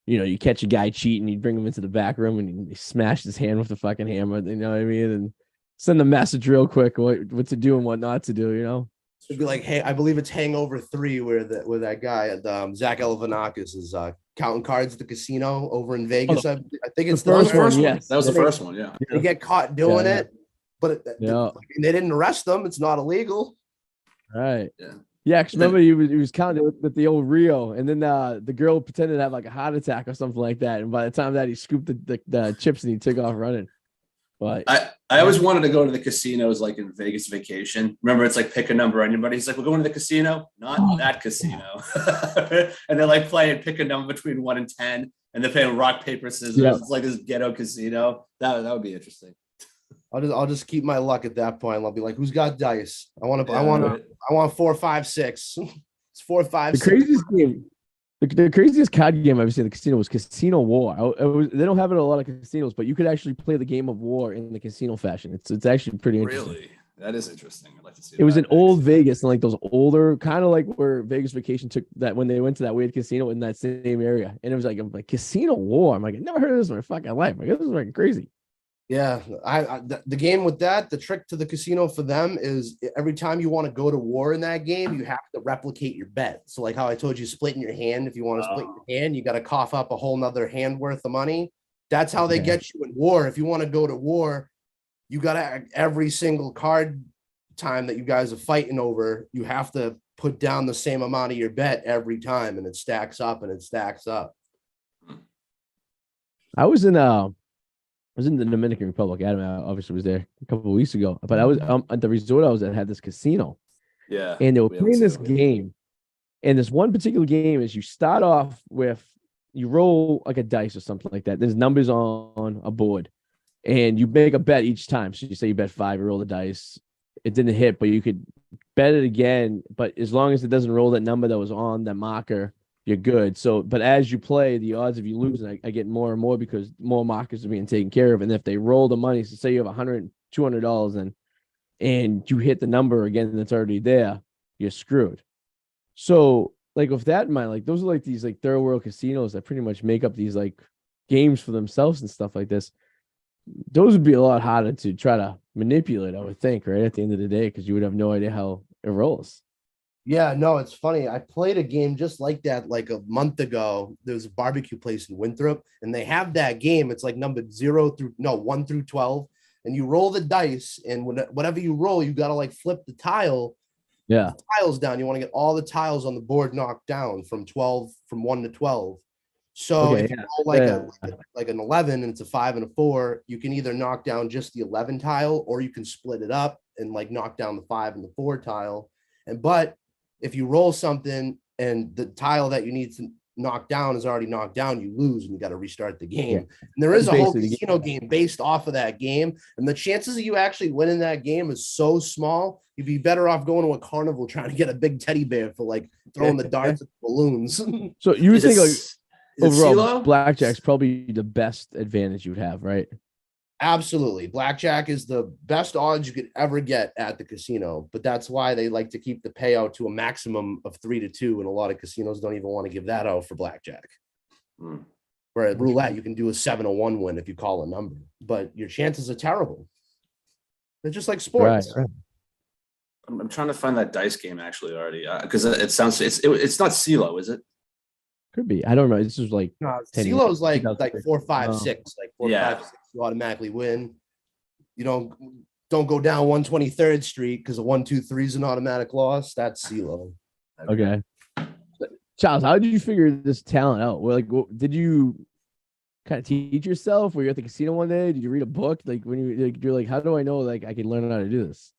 you know, you catch a guy cheating, you bring him into the back room and he smashed his hand with the fucking hammer, you know what I mean? And send a message real quick what to do and what not to do, you know? It'd be like, hey, I believe it's Hangover 3 where that guy, Zach Galifianakis, is counting cards at the casino over in Vegas. I think it's the first one. Yes, that was the first one. Yeah, they get caught doing it, but they didn't arrest them. It's not illegal. Right. Yeah. Because remember he was counting with the old Rio, and then the girl pretended to have like a heart attack or something like that, and by the time that he scooped the chips and he took off running. But I always wanted to go to the casinos like in Vegas Vacation. Remember, it's like pick a number. Anybody? He's like, we're going to the casino, not that casino. And they're like playing pick a number between 1 and 10, and they're playing rock paper scissors. Yeah. It's like this ghetto casino. That would be interesting. I'll just keep my luck at that point. I'll be like, who's got dice? I want 4, 5, 6. It's 4, 5. The 6. Craziest game. The craziest card game I've ever seen in the casino was Casino War. They don't have it at a lot of casinos, but you could actually play the game of war in the casino fashion. It's actually pretty interesting. Really? That is interesting. I'd like to see it. Was in old Vegas, and like those older, kind of like where Vegas Vacation took that when they went to that weird casino in that same area. And it was like Casino War. I'm like, I never heard of this in my fucking life. Like, this is like crazy. Yeah, the game with that, the trick to the casino for them is every time you want to go to war in that game, you have to replicate your bet. So like how I told you, splitting your hand. If you want to split your hand, you got to cough up a whole nother hand worth of money. That's how they get you in war. If you want to go to war, you got to every single card time that you guys are fighting over, you have to put down the same amount of your bet every time, and it stacks up and it stacks up. I was in the Dominican Republic. Adam obviously was there a couple of weeks ago, but I was at the resort I was at had this casino. Yeah. And they were playing this game. And this one particular game is you start off with, you roll like a dice or something like that. There's numbers on a board and you make a bet each time. So you say you bet 5, you roll the dice. It didn't hit, but you could bet it again. But as long as it doesn't roll that number that was on that marker, you're good. So, but as you play, the odds of you losing, I get more and more because more markers are being taken care of. And if they roll the money, so say you have $100, $200 and you hit the number again that's already there, you're screwed. So, like with that in mind, like those are like these like third world casinos that pretty much make up these like games for themselves and stuff like this. Those would be a lot harder to try to manipulate, I would think, right at the end of the day, because you would have no idea how it rolls. Yeah, no, it's funny. I played a game just like that like a month ago. There was a barbecue place in Winthrop, and they have that game. It's like numbered 1 through 12, and you roll the dice, and whatever you roll, you got to like flip the tile. Yeah, the tiles down. You want to get all the tiles on the board knocked down from 1 to 12. So if you roll like an 11 and it's a 5 and a 4, you can either knock down just the 11 tile, or you can split it up and like knock down the 5 and the 4 tile. But if you roll something and the tile that you need to knock down is already knocked down, you lose and you got to restart the game. Yeah. And there is a whole Basically, casino game based off of that game. And the chances of you actually winning that game is so small. You'd be better off going to a carnival trying to get a big teddy bear for like throwing the darts at balloons. So you would think like overall CeeLo? blackjack's probably the best advantage you would have, right? Absolutely. Blackjack is the best odds you could ever get at the casino, but that's why they like to keep the payout to a maximum of 3-2. And a lot of casinos don't even want to give that out for blackjack. Where at roulette, you can do a 7-1 win if you call a number, but your chances are terrible. They're just like sports. Right. I'm trying to find that dice game actually already because it sounds it's not CeeLo, is it? Could be. I don't know. This was like No, 10 CeeLo's years. like 4, 5, Oh. 6, like 4, Yeah. 5, 6. You automatically win. You don't go down 123rd Street because a 1, 2, 3 is an automatic loss. That's CeeLo. Okay. Charles, how did you figure this talent out? Well, like, did you kind of teach yourself? Were you at the casino one day? Did you read a book? Like, when you're like, how do I know like I can learn how to do this?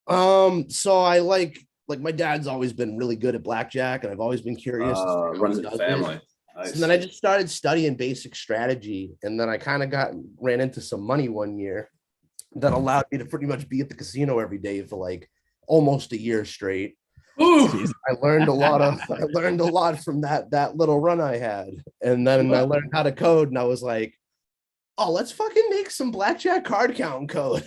So I like my dad's always been really good at blackjack, and I've always been curious. Runs in the family. Nice. And then I just started studying basic strategy, and then I kind of ran into some money one year that allowed me to pretty much be at the casino every day for like almost a year straight. Ooh. I learned a lot from that little run I had, and then I learned how to code, and I was like, oh, let's fucking make some blackjack card count code.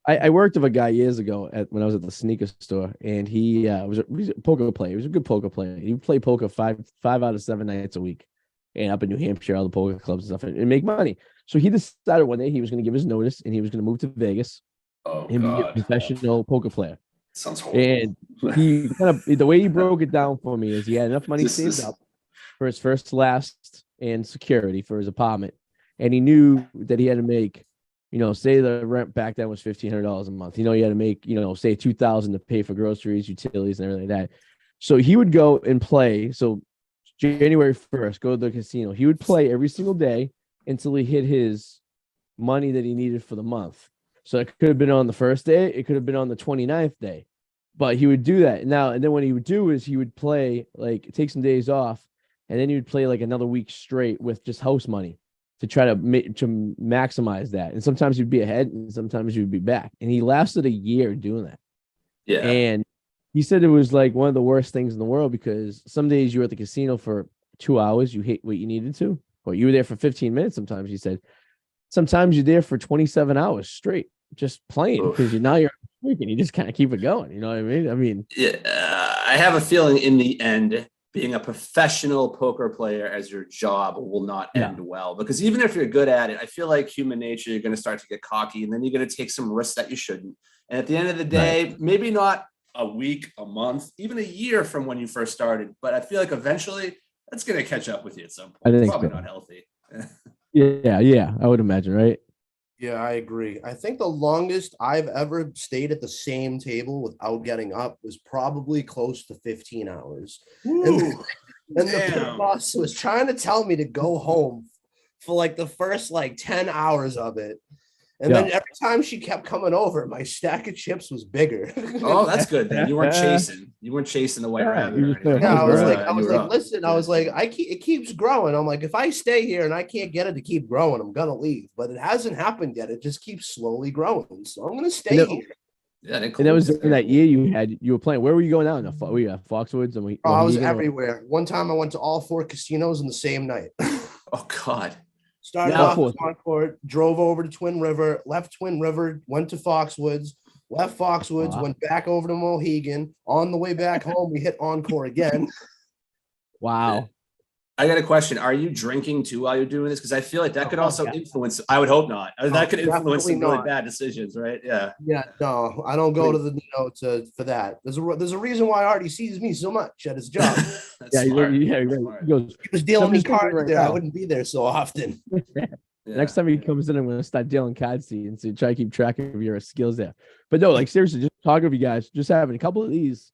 I worked with a guy years ago when I was at the sneaker store, and he was a poker player. He was a good poker player. He would play poker five out of 7 nights a week, and up in New Hampshire, all the poker clubs and stuff, and make money. So he decided one day he was going to give his notice, and he was going to move to Vegas and be a professional poker player. Sounds horrible. And he the way he broke it down for me is he had enough money saved up for his first, last, and security for his apartment, and he knew that he had to make, say the rent back then was $1,500 a month. He had to make, say $2,000 to pay for groceries, utilities, and everything like that. So he would go and play. So January 1st, go to the casino. He would play every single day until he hit his money that he needed for the month. So it could have been on the first day. It could have been on the 29th day. But he would do that. And then what he would do is he would play, like, take some days off, and then he would play like another week straight with just house money to try to maximize that. And sometimes you'd be ahead and sometimes you'd be back. And he lasted a year doing that. Yeah. And he said it was like one of the worst things in the world because some days you were at the casino for 2 hours, you hit what you needed to, or you were there for 15 minutes. Sometimes he said, sometimes you're there for 27 hours straight, just playing because now you're sleep and you just kind of keep it going. You know what I mean? Yeah, I have a feeling in the end, being a professional poker player as your job will not end well, because even if you're good at it, I feel like human nature, you're going to start to get cocky and then you're going to take some risks that you shouldn't. And at the end of the day, maybe not a week, a month, even a year from when you first started, but I feel like eventually that's going to catch up with you at some point. I think It's probably so. not healthy. Yeah, I would imagine, right? Yeah, I agree. I think the longest I've ever stayed at the same table without getting up was probably close to 15 hours. And the pit boss was trying to tell me to go home for like the first like 10 hours of it. And then every time she kept coming over, my stack of chips was bigger. Oh, that's good. Then you weren't chasing. You weren't chasing the white rabbit. you Or just- anything. Yeah, I was You were like, up. listen, I was like, it keeps growing. I'm like, if I stay here and I can't get it to keep growing, I'm gonna leave. But it hasn't happened yet. It just keeps slowly growing. So I'm gonna stay here. Yeah, And that was in that year you were playing. Where were you going out? Were you at Foxwoods? And I was everywhere. One time I went to all 4 casinos in the same night. Oh God. Started off at Concord, drove over to Twin River, left Twin River, went to Foxwoods, left Foxwoods, went back over to Mohegan. On the way back home, we hit Encore again. Wow. I got a question. Are you drinking too while you're doing this? Because I feel like that could also influence. I would hope not. That could influence some really bad decisions, right? Yeah. Yeah. No, I don't go to the for that. There's a reason why Arty sees me so much at his job. That's smart. Right. Smart. He goes, He was dealing me Somebody's cards right there. I now. wouldn't be there so often. Yeah. Next time he comes in, I'm going to start dealing cards to you and so try to keep track of your skills there. But no, like seriously, just talking with you guys, just having a couple of these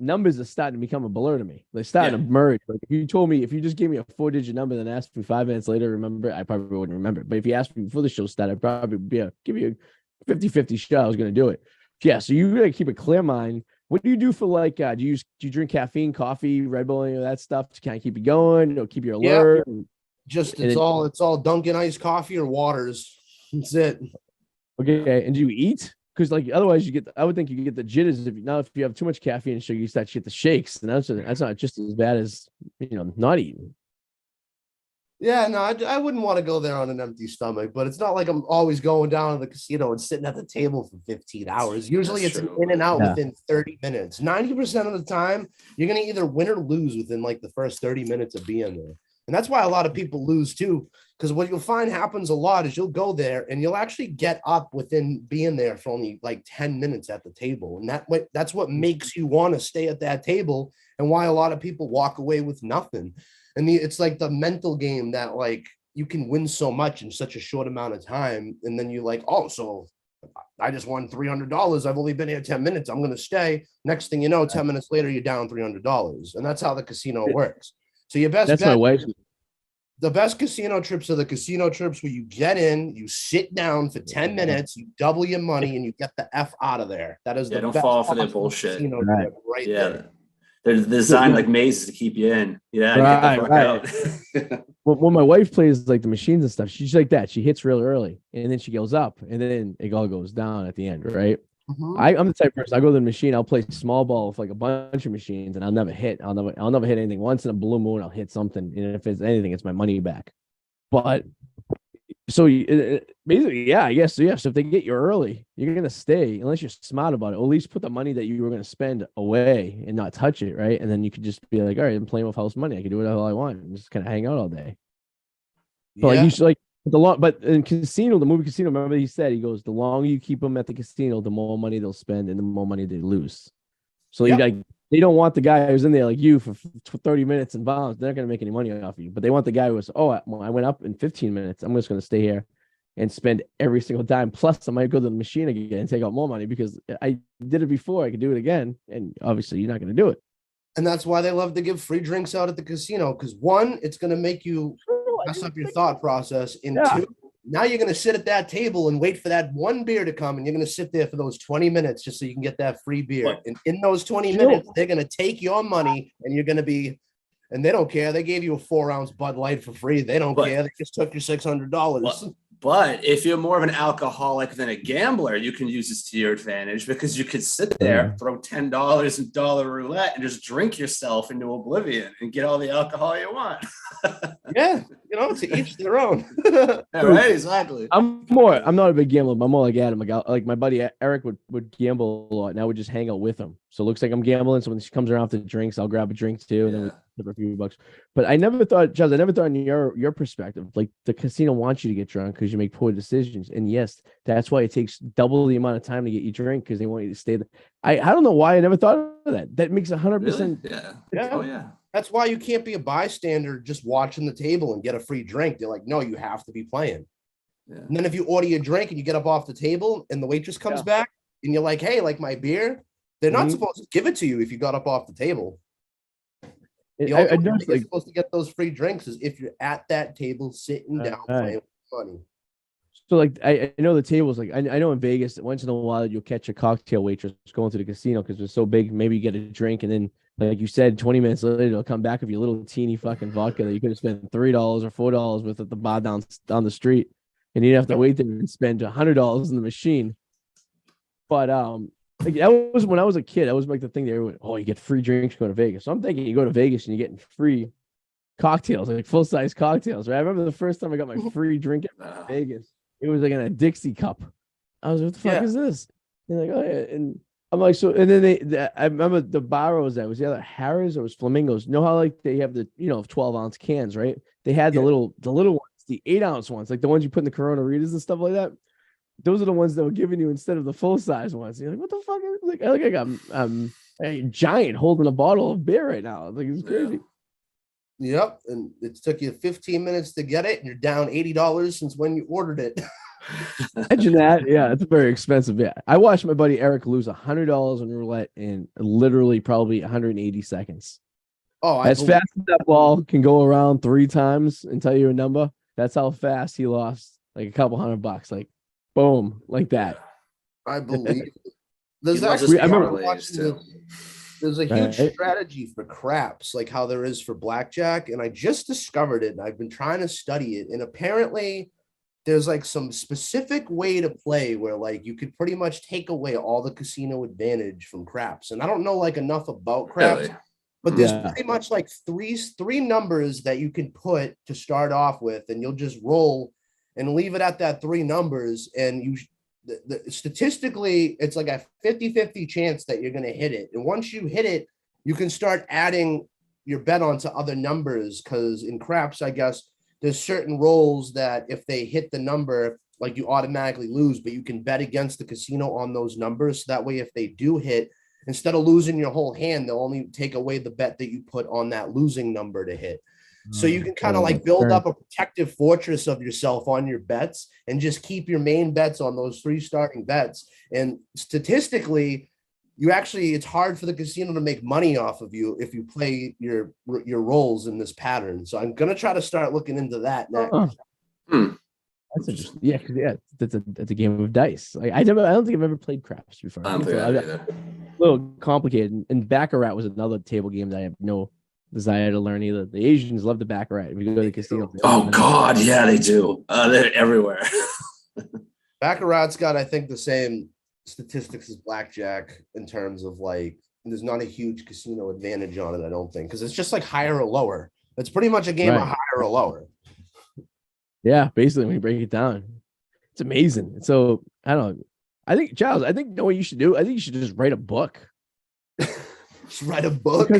numbers are starting to become a blur to me. They're starting to merge. Like if you just gave me a 4-digit number, then asked me 5 minutes later to remember, I probably wouldn't remember it. But if you asked me before the show started, I'd probably give you a 50-50 shot. I was going to do it. Yeah. So you got to keep a clear mind What do you do for like? Do you drink caffeine, coffee, Red Bull, any of that stuff to kind of keep you going, keep you Yeah. alert? Just it's all Dunkin' iced coffee or waters. That's it. Okay, and do you eat? Because like otherwise I would think you get the jitters if you have too much caffeine and sugar, you start to get the shakes, and that's not just as bad as not eating. Yeah, no, I wouldn't want to go there on an empty stomach, but it's not like I'm always going down to the casino and sitting at the table for 15 hours. Usually it's an in and out within 30 minutes. 90% of the time, you're going to either win or lose within like the first 30 minutes of being there. And that's why a lot of people lose too, because what you'll find happens a lot is you'll go there and you'll actually get up within being there for only like 10 minutes at the table. And that's what makes you want to stay at that table and why a lot of people walk away with nothing. And it's like the mental game that like you can win so much in such a short amount of time. And then you're like, oh, so I just won $300. I've only been here 10 minutes. I'm going to stay. Next thing you know, 10 minutes later, you're down $300. And that's how the casino works. So your best That's bet, my wife. The best casino trips are the casino trips where you get in, you sit down for 10 minutes, you double your money, and you get the F out of there. That is the don't best fall for that bullshit. Trip right there. They're designed like mazes to keep you in. Yeah, right. When my wife plays like the machines and stuff, she's like that. She hits real early, and then she goes up, and then it all goes down at the end, right? Mm-hmm. I'm the type of person. I go to the machine. I'll play small ball with like a bunch of machines, and I'll never hit. I'll never hit anything. Once in a blue moon, I'll hit something, and if it's anything, it's my money back. But so basically, yeah, I guess so. Yeah, so if they get you early, you're gonna stay unless you're smart about it. Or at least put the money that you were gonna spend away and not touch it, right? And then you could just be like, all right, I'm playing with house money. I can do whatever I want and just kind of hang out all day. But like you should like but in casino, the movie Casino, remember he said, he goes, the longer you keep them at the casino, the more money they'll spend and the more money they lose. So they don't want the guy who's in there like you for 30 minutes and bombs. They're not going to make any money off you, but they want the guy who was, I went up in 15 minutes. I'm just going to stay here and spend every single dime. Plus, I might go to the machine again and take out more money because I did it before. I could do it again. And obviously, you're not going to do it. And that's why they love to give free drinks out at the casino. Because one, it's going to make you mess up your thought process. And two, now you're going to sit at that table and wait for that one beer to come. And you're going to sit there for those 20 minutes just so you can get that free beer. And in those 20 minutes, they're going to take your money and you're going to be, and they don't care. They gave you a 4-ounce Bud Light for free. They don't care. They just took your $600. But if you're more of an alcoholic than a gambler, you can use this to your advantage because you could sit there, throw $10 in dollar roulette and just drink yourself into oblivion and get all the alcohol you want. Yeah, to each their own. Yeah, right, exactly. I'm not a big gambler. I'm more like Adam. Like my buddy Eric would gamble a lot, and I would just hang out with him. So it looks like I'm gambling. So when she comes around for drinks, I'll grab a drink too, and then we give her a few bucks. But I never thought, Charles, in your perspective, like the casino wants you to get drunk because you make poor decisions. And yes, that's why it takes double the amount of time to get you drink because they want you to stay there. I don't know why I never thought of that. That makes 100%. Really? Yeah. Oh yeah. That's why you can't be a bystander just watching the table and get a free drink. They're like, no, you have to be playing. Yeah. And then if you order your drink and you get up off the table and the waitress comes back and you're like, hey, like my beer, they're not supposed to give it to you if you got up off the table. The only way you're supposed to get those free drinks is if you're at that table sitting down playing with money. So like I know the tables, like I know in Vegas, once in a while you'll catch a cocktail waitress going to the casino because it's so big. Maybe you get a drink and then, like you said, 20 minutes later they'll come back with your little teeny fucking vodka that you could have spent $3 or $4 with at the bar down the street, and you'd have to wait there and spend $100 in the machine. But like that was when I was a kid. That was like the thing there. You get free drinks going to Vegas. So I'm thinking you go to Vegas and you're getting free cocktails, like full size cocktails. Right? I remember the first time I got my free drink at Vegas. It was like in a Dixie cup. I was like, what the fuck is this? And like, oh yeah. And I'm like, so, and then I remember the bar I was at was either Harris or it was Flamingos. You know how like they have the 12-ounce cans, right? They had the little ones, the 8-ounce ones, like the ones you put in the Corona Ritas and stuff like that. Those are the ones that were giving you instead of the full size ones. You're like, what the fuck? I got a giant holding a bottle of beer right now. Like it's crazy. Yep, and it took you 15 minutes to get it, and you're down $80 since when you ordered it. Imagine that. Yeah, it's very expensive. Yeah, I watched my buddy Eric lose $100 on roulette in literally probably 180 seconds. Oh, as fast as that ball can go around 3 times and tell you a number, that's how fast he lost like a couple $100. Like, boom, like that. I believe it. There's loves actually his I remember parlays too. there's a huge Right. strategy for craps, like how there is for blackjack, and I just discovered it. And I've been trying to study it, and apparently there's like some specific way to play where like you could pretty much take away all the casino advantage from craps. And I don't know like enough about craps, Really? but there's Yeah. pretty much like three numbers that you can put to start off with, and you'll just roll and leave it at that three numbers. And statistically, it's like a 50-50 chance that you're going to hit it. And once you hit it, you can start adding your bet onto other numbers. Because in craps, I guess there's certain rolls that if they hit the number, like you automatically lose, but you can bet against the casino on those numbers. So that way, if they do hit, instead of losing your whole hand, they'll only take away the bet that you put on that losing number to hit. So you can kind of like build up a protective fortress of yourself on your bets and just keep your main bets on those three starting bets. And statistically, it's hard for the casino to make money off of you if you play your roles in this pattern. So I'm gonna try to start looking into that next. That's interesting. Yeah, 'cause, yeah, that's a game of dice. Like I don't think I've ever played craps before. I don't think I have either. A little complicated. And Baccarat was another table game that I have no desire to learn either. The Asians love the Baccarat. If you go to the casino, Oh God, yeah, they do. They're everywhere. Baccarat's got, I think, the same statistics as blackjack in terms of like there's not a huge casino advantage on it, I don't think, because it's just like higher or lower. It's pretty much a game of higher or lower. Yeah, basically when you break it down, it's amazing. So I don't know. I think Giles, you know what you should do? I think you should just write a book. Just write a book.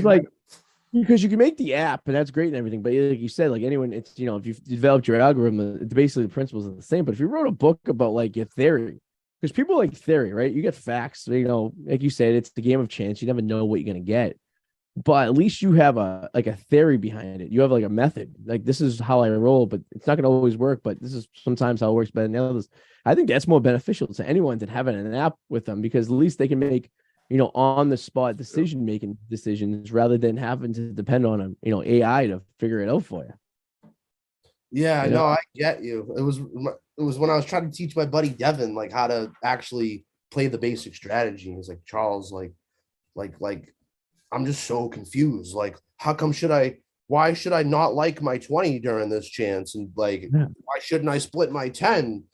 Because you can make the app and that's great and everything, but like you said, like anyone, it's if you've developed your algorithm, it's basically the principles are the same. But if you wrote a book about like your theory, because people like theory, right? You get facts, like you said, it's the game of chance. You never know what you're gonna get. But at least you have a theory behind it. You have like a method. Like this is how I roll, but it's not gonna always work. But this is sometimes how it works better than others. I think that's more beneficial to anyone than having an app with them because at least they can make on the spot decisions rather than having to depend on AI to figure it out for you. Yeah, no, I get you. It was when I was trying to teach my buddy Devin like how to actually play the basic strategy. He's like, Charles, like I'm just so confused. Like, why should I not like my 20 during this chance? And like, why shouldn't I split my 10?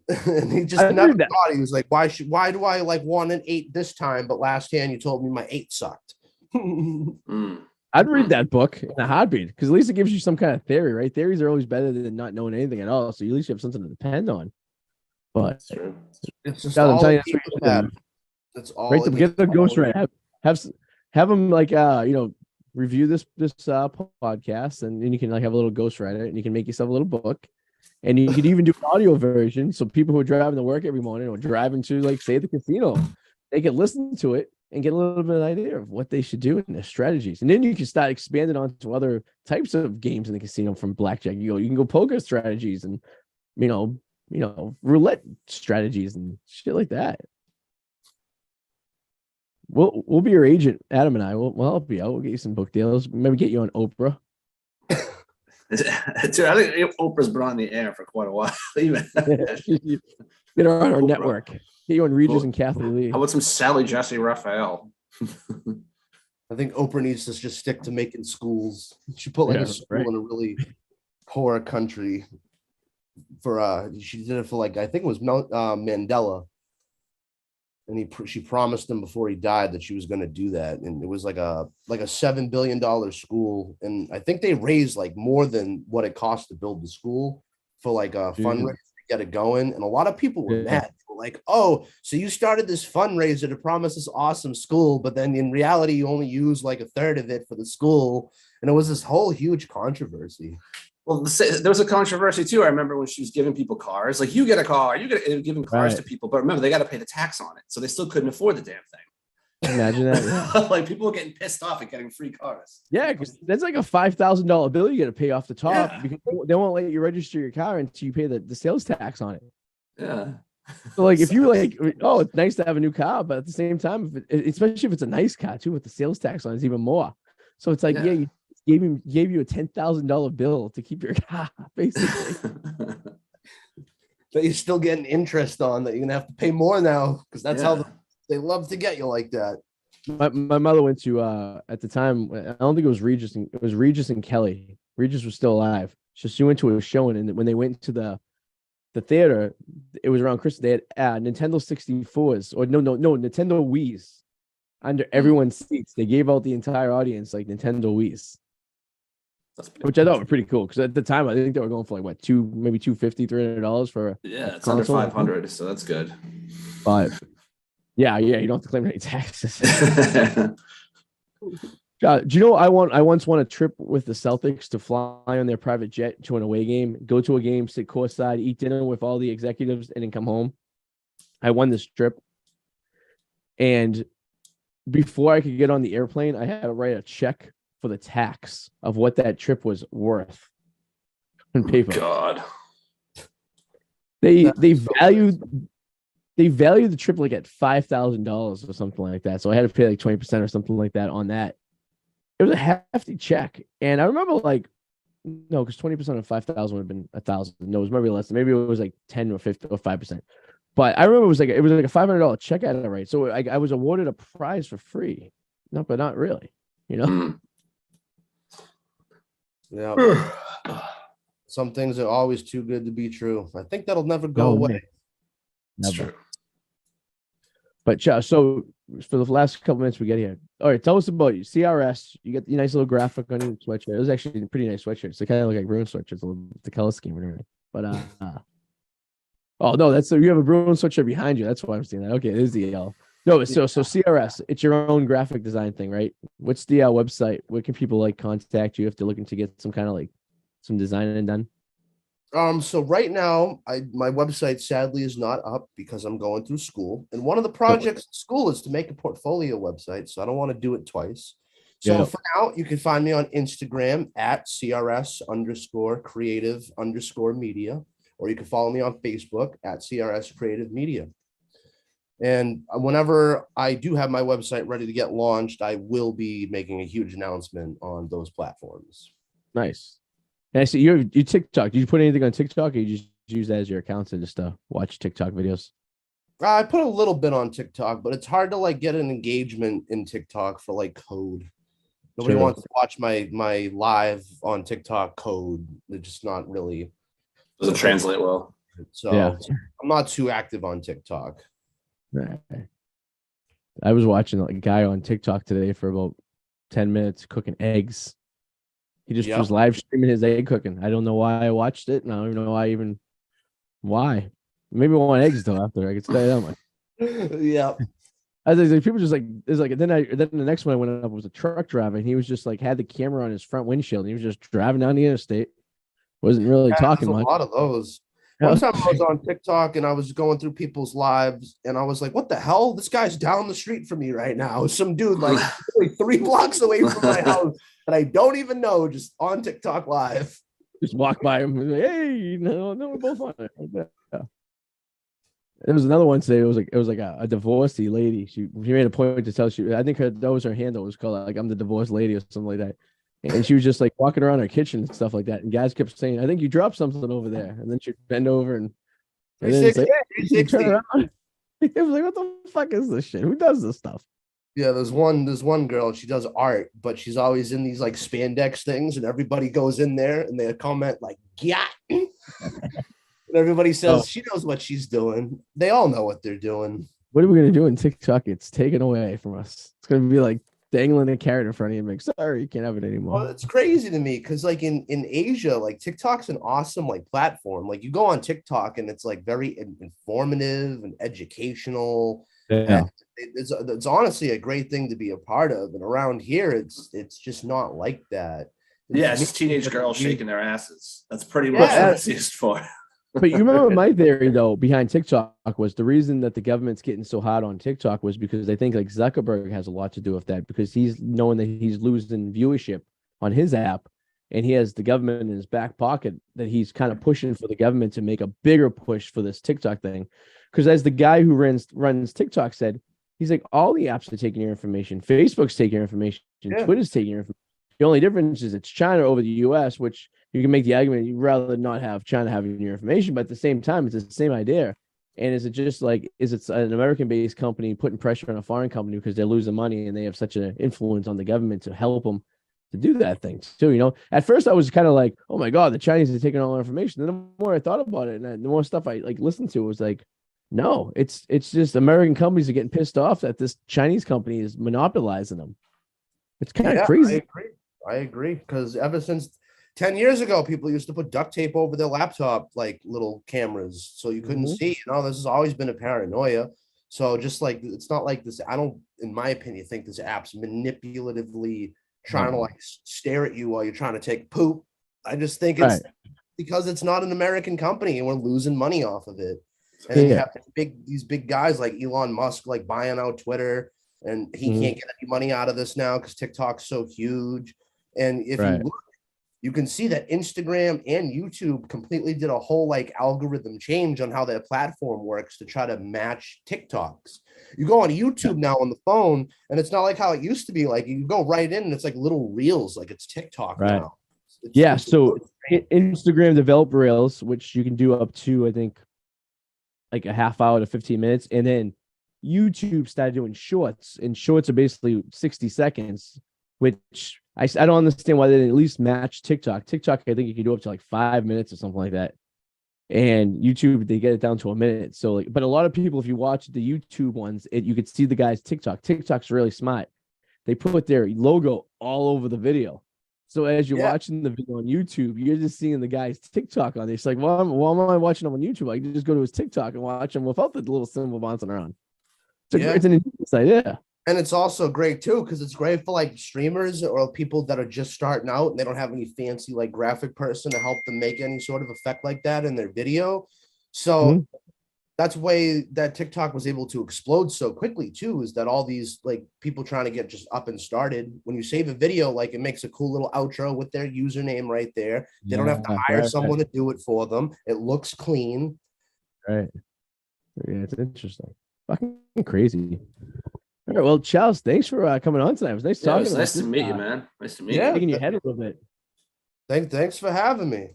And he just never thought. He was like, why do I like want an 8 this time, but last hand you told me my 8 sucked. I'd read that book in a heartbeat because at least it gives you some kind of theory, right? Theories are always better than not knowing anything at all. So at least you have something to depend on. But it's just all that's all. Right, get the ghostwriter. Have them like review this podcast, and then you can like have a little ghostwriter, and you can make yourself a little book. And you could even do audio version. So people who are driving to work every morning or driving to, like, say, the casino, they can listen to it and get a little bit of an idea of what they should do and their strategies. And then you can start expanding onto other types of games in the casino from blackjack. You can go poker strategies and, roulette strategies and shit like that. We'll be your agent, Adam and I. We'll help you out. We'll get you some book deals. Maybe get you on Oprah. Dude, I think Oprah's been on the air for quite a while. Even Get her on our network. Get you on Regis and Kathy Lee. How about some Sally Jesse Raphael? I think Oprah needs to just stick to making schools. She put like a school in a really poor country she did it for like, I think it was Mandela. And she promised him before he died that she was going to do that. And it was like a $7 billion school. And I think they raised like more than what it cost to build the school for like a fundraiser to get it going. And a lot of people were mad. They were like, oh, so you started this fundraiser to promise this awesome school, but then in reality, you only used like a third of it for the school. And it was this whole huge controversy. Well, there was a controversy too. I remember when she was giving people cars, like, you get a car, giving cars to people, but remember they got to pay the tax on it, so they still couldn't afford the damn thing. Imagine that. Yeah. Like, people were getting pissed off at getting free cars. Yeah, because that's like a $5,000 bill you got to pay off the top because they won't let you register your car until you pay the sales tax on it. Yeah. So like, if you like, oh, it's nice to have a new car, but at the same time, especially if it's a nice car too, with the sales tax on it, it's even more. So it's like, you gave you a $10,000 bill to keep your car, basically. But you're still getting interest on that. You're gonna have to pay more now because that's how the They love to get you like that. My mother went to at the time. I don't think it was Regis. It was Regis and Kelly. Regis was still alive. So she went to a showing, and when they went to the theater, it was around Christmas. They had Nintendo 64s, or no, Nintendo Wii's under everyone's seats. They gave out the entire audience like Nintendo Wii's, which I thought were pretty cool because at the time I think they were going for like what maybe $250, $300 for Yeah, it's console. under 500, so that's good. But yeah, you don't have to claim any taxes. Do you know I once won a trip with the Celtics to fly on their private jet to an away game, go to a game, sit courtside, eat dinner with all the executives, and then come home. I won this trip, and before I could get on the airplane, I had to write a check for the tax of what that trip was worth on paper. God, they valued the trip like at $5,000 or something like that. So I had to pay like 20% or something like that on that. It was a hefty check, and I remember like no, because 20% of 5,000 would have been 1,000. No, it was maybe less. Maybe it was like 10 or 50 or 5%. But I remember it was like a $500 check out of it, right? So I was awarded a prize for free. No, but not really. You know. Yeah. Some things are always too good to be true. I think that'll never go away. That's Never. true. But so for the last couple minutes we get here. All right, tell us about you. CRS. You get the nice little graphic on your sweatshirt. It was actually a pretty nice sweatshirt. It's kind of like Bruin sweatshirts, a little the color scheme and everything. But oh no, you have a Bruin sweatshirt behind you. That's why I'm seeing that. Okay, there's the yellow. No, so CRS, it's your own graphic design thing, right? What's the website? Where can people like contact you if they're looking to get some kind of like some designing done? So right now, my website sadly is not up because I'm going through school. And one of the projects in school is to make a portfolio website. So I don't want to do it twice. So for now, you can find me on Instagram at CRS_creative_media, or you can follow me on Facebook at CRS Creative Media. And whenever I do have my website ready to get launched, I will be making a huge announcement on those platforms. Nice. And I see you TikTok. Did you put anything on TikTok, or you just use that as your account to just watch TikTok videos? I put a little bit on TikTok, but it's hard to like get an engagement in TikTok for like code. Nobody wants to watch my live on TikTok code. They're just not really doesn't translate well. So yeah. I'm not too active on TikTok. Right. I was watching a guy on TikTok today for about 10 minutes cooking eggs. He just was live streaming his egg cooking. I don't know why I watched it, and I don't even know why. Maybe I want eggs though after I could say that much. Yeah. I was like, people just like it's like then the next one I went up was a truck driver, and he was just like had the camera on his front windshield, and he was just driving down the interstate. Wasn't really talking much. A lot of those. One time I was on TikTok and I was going through people's lives and I was like, what the hell? This guy's down the street from me right now. Some dude like 3 blocks away from my house that I don't even know, just on TikTok live. Just walk by him and like, hey, no, we're both on it. Yeah. There was another one today. It was like a divorcee lady. She made a point to tell I think that was her handle. It was called like I'm the divorced lady or something like that. And she was just like walking around her kitchen and stuff like that. And guys kept saying, I think you dropped something over there. And then she'd bend over and then say, hey, turn around. It was like, what the fuck is this shit? Who does this stuff? Yeah, there's one girl, she does art, but she's always in these like spandex things, and everybody goes in there and they comment like, yeah. And everybody says she knows what she's doing. They all know what they're doing. What are we gonna do in TikTok? It's taken away from us. It's gonna be like dangling a carrot in front of you and like, sorry, you can't have it anymore. Well, it's crazy to me because like in Asia, like TikTok's an awesome like platform. Like you go on TikTok and it's like very informative and educational. Yeah. And it's honestly a great thing to be a part of. And around here, it's just not like that. Yeah, it's just teenage girls shaking their asses. That's pretty much what it's used for. But you remember my theory though behind TikTok was the reason that the government's getting so hot on TikTok was because they think like Zuckerberg has a lot to do with that, because he's knowing that he's losing viewership on his app, and he has the government in his back pocket that he's kind of pushing for the government to make a bigger push for this TikTok thing. Because as the guy who runs TikTok said, he's like, all the apps are taking your information. Facebook's taking your information. Twitter's taking your information. The only difference is it's China over the US, which you can make the argument you'd rather not have China having your information, but at the same time, it's the same idea. And is it just like, is it an American-based company putting pressure on a foreign company because they're losing money and they have such an influence on the government to help them to do that thing too? At first I was kind of like, oh my God, the Chinese are taking all our information. Then the more I thought about it and the more stuff I like listened to, it was like, no, it's just American companies are getting pissed off that this Chinese company is monopolizing them. It's kind of crazy. I agree. Because ever since 10 years ago, people used to put duct tape over their laptop, like little cameras, so you couldn't see. This has always been a paranoia. So just like, it's not like this. I don't, in my opinion, think this app's manipulatively trying to like stare at you while you're trying to take poop. I just think it's because it's not an American company and we're losing money off of it. And then you have these big guys like Elon Musk, like buying out Twitter, and he can't get any money out of this now because TikTok's so huge. And if you look, you can see that Instagram and YouTube completely did a whole like algorithm change on how their platform works to try to match TikToks. You go on YouTube now on the phone, and it's not like how it used to be. Like you go right in, and it's like little reels, like it's TikTok now. So Instagram developed Reels, which you can do up to, I think, like a half hour to 15 minutes, and then YouTube started doing shorts, and shorts are basically 60 seconds, which I don't understand why they didn't at least match TikTok. TikTok, I think you can do up to like 5 minutes or something like that. And YouTube, they get it down to a minute. So like, but a lot of people, if you watch the YouTube ones, you could see the guy's TikTok. TikTok's really smart. They put their logo all over the video. So as you're watching the video on YouTube, you're just seeing the guy's TikTok on there. It's like, why am I watching him on YouTube? I can just go to his TikTok and watch him without the little symbol bouncing around. It's an ingenious idea. And it's also great too, because it's great for like streamers or people that are just starting out and they don't have any fancy like graphic person to help them make any sort of effect like that in their video. So that's why that TikTok was able to explode so quickly too, is that all these like people trying to get just up and started. When you save a video, like it makes a cool little outro with their username right there. They don't have to hire someone to do it for them. It looks clean. Right. Yeah, it's interesting. Fucking crazy. All right, well, Charles, thanks for coming on tonight. It was nice talking. It was nice to meet you, man. Nice to meet you. Taking your head a little bit. Thanks for having me.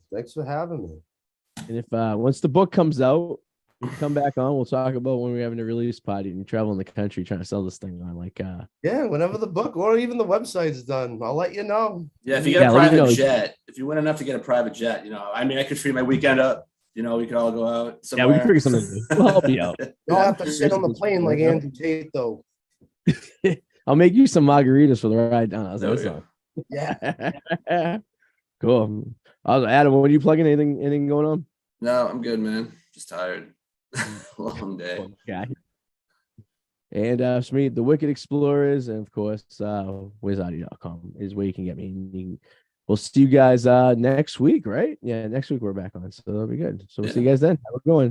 And if once the book comes out, you come back on. We'll talk about when we're having a release party and you travel in the country trying to sell this thing on. Like, whenever the book or even the website's done, I'll let you know. Yeah, if you get a private jet, if you win enough to get a private jet, I mean, I could free my weekend up. We could all go out somewhere. Yeah, we can figure something. We'll help you out. You'll have to sit on the plane like Andrew Tate, though. I'll make you some margaritas for the ride down. Yeah. Cool. Adam, what are you plugging? Anything going on? No, I'm good, man. Just tired. Long day. And for me, the Wicked Explorers, and of course, wizardy.com is where you can get me. We'll see you guys next week, right? Yeah, next week we're back on, so that'll be good. So we'll see you guys then. Have a good one.